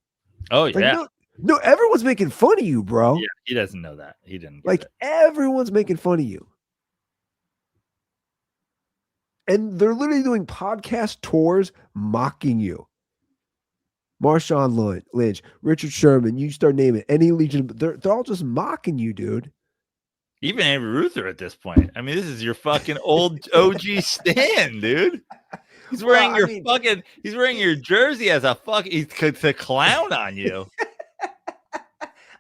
Oh, like, yeah. No, everyone's making fun of you, bro. Yeah, he doesn't know that. He didn't get like it. Everyone's making fun of you. And they're literally doing podcast tours mocking you. Marshawn Lynch, Richard Sherman, you start naming any Legion, but they're all just mocking you, dude. Even Avery Ruther at this point. I mean, this is your fucking old OG Stan, dude. He's wearing he's wearing your jersey as a he's a clown on you.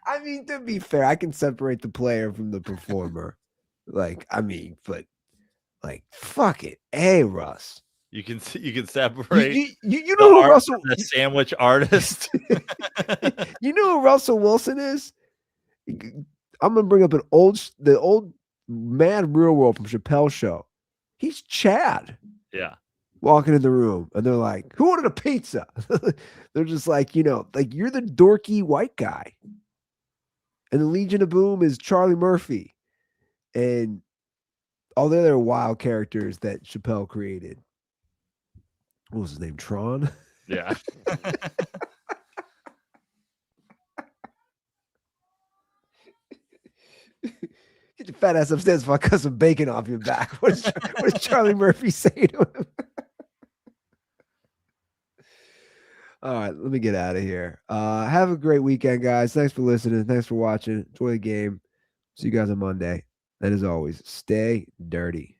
I mean, to be fair, I can separate the player from the performer. But fuck it. Hey, Russ. You can separate. You know who Russell, the sandwich artist. You know who Russell Wilson is? I'm gonna bring up the old Mad Real World from Chappelle's show. He's Chad. Yeah. Walking in the room, and they're like, "Who ordered a pizza?" They're just like, like you're the dorky white guy. And the Legion of Boom is Charlie Murphy, and all the other wild characters that Chappelle created. What was his name? Tron? Yeah. Get your fat ass upstairs if I cut some bacon off your back. What does Charlie Murphy say to him? All right, let me get out of here. Have a great weekend, guys. Thanks for listening. Thanks for watching. Enjoy the game. See you guys on Monday. And as always, stay dirty.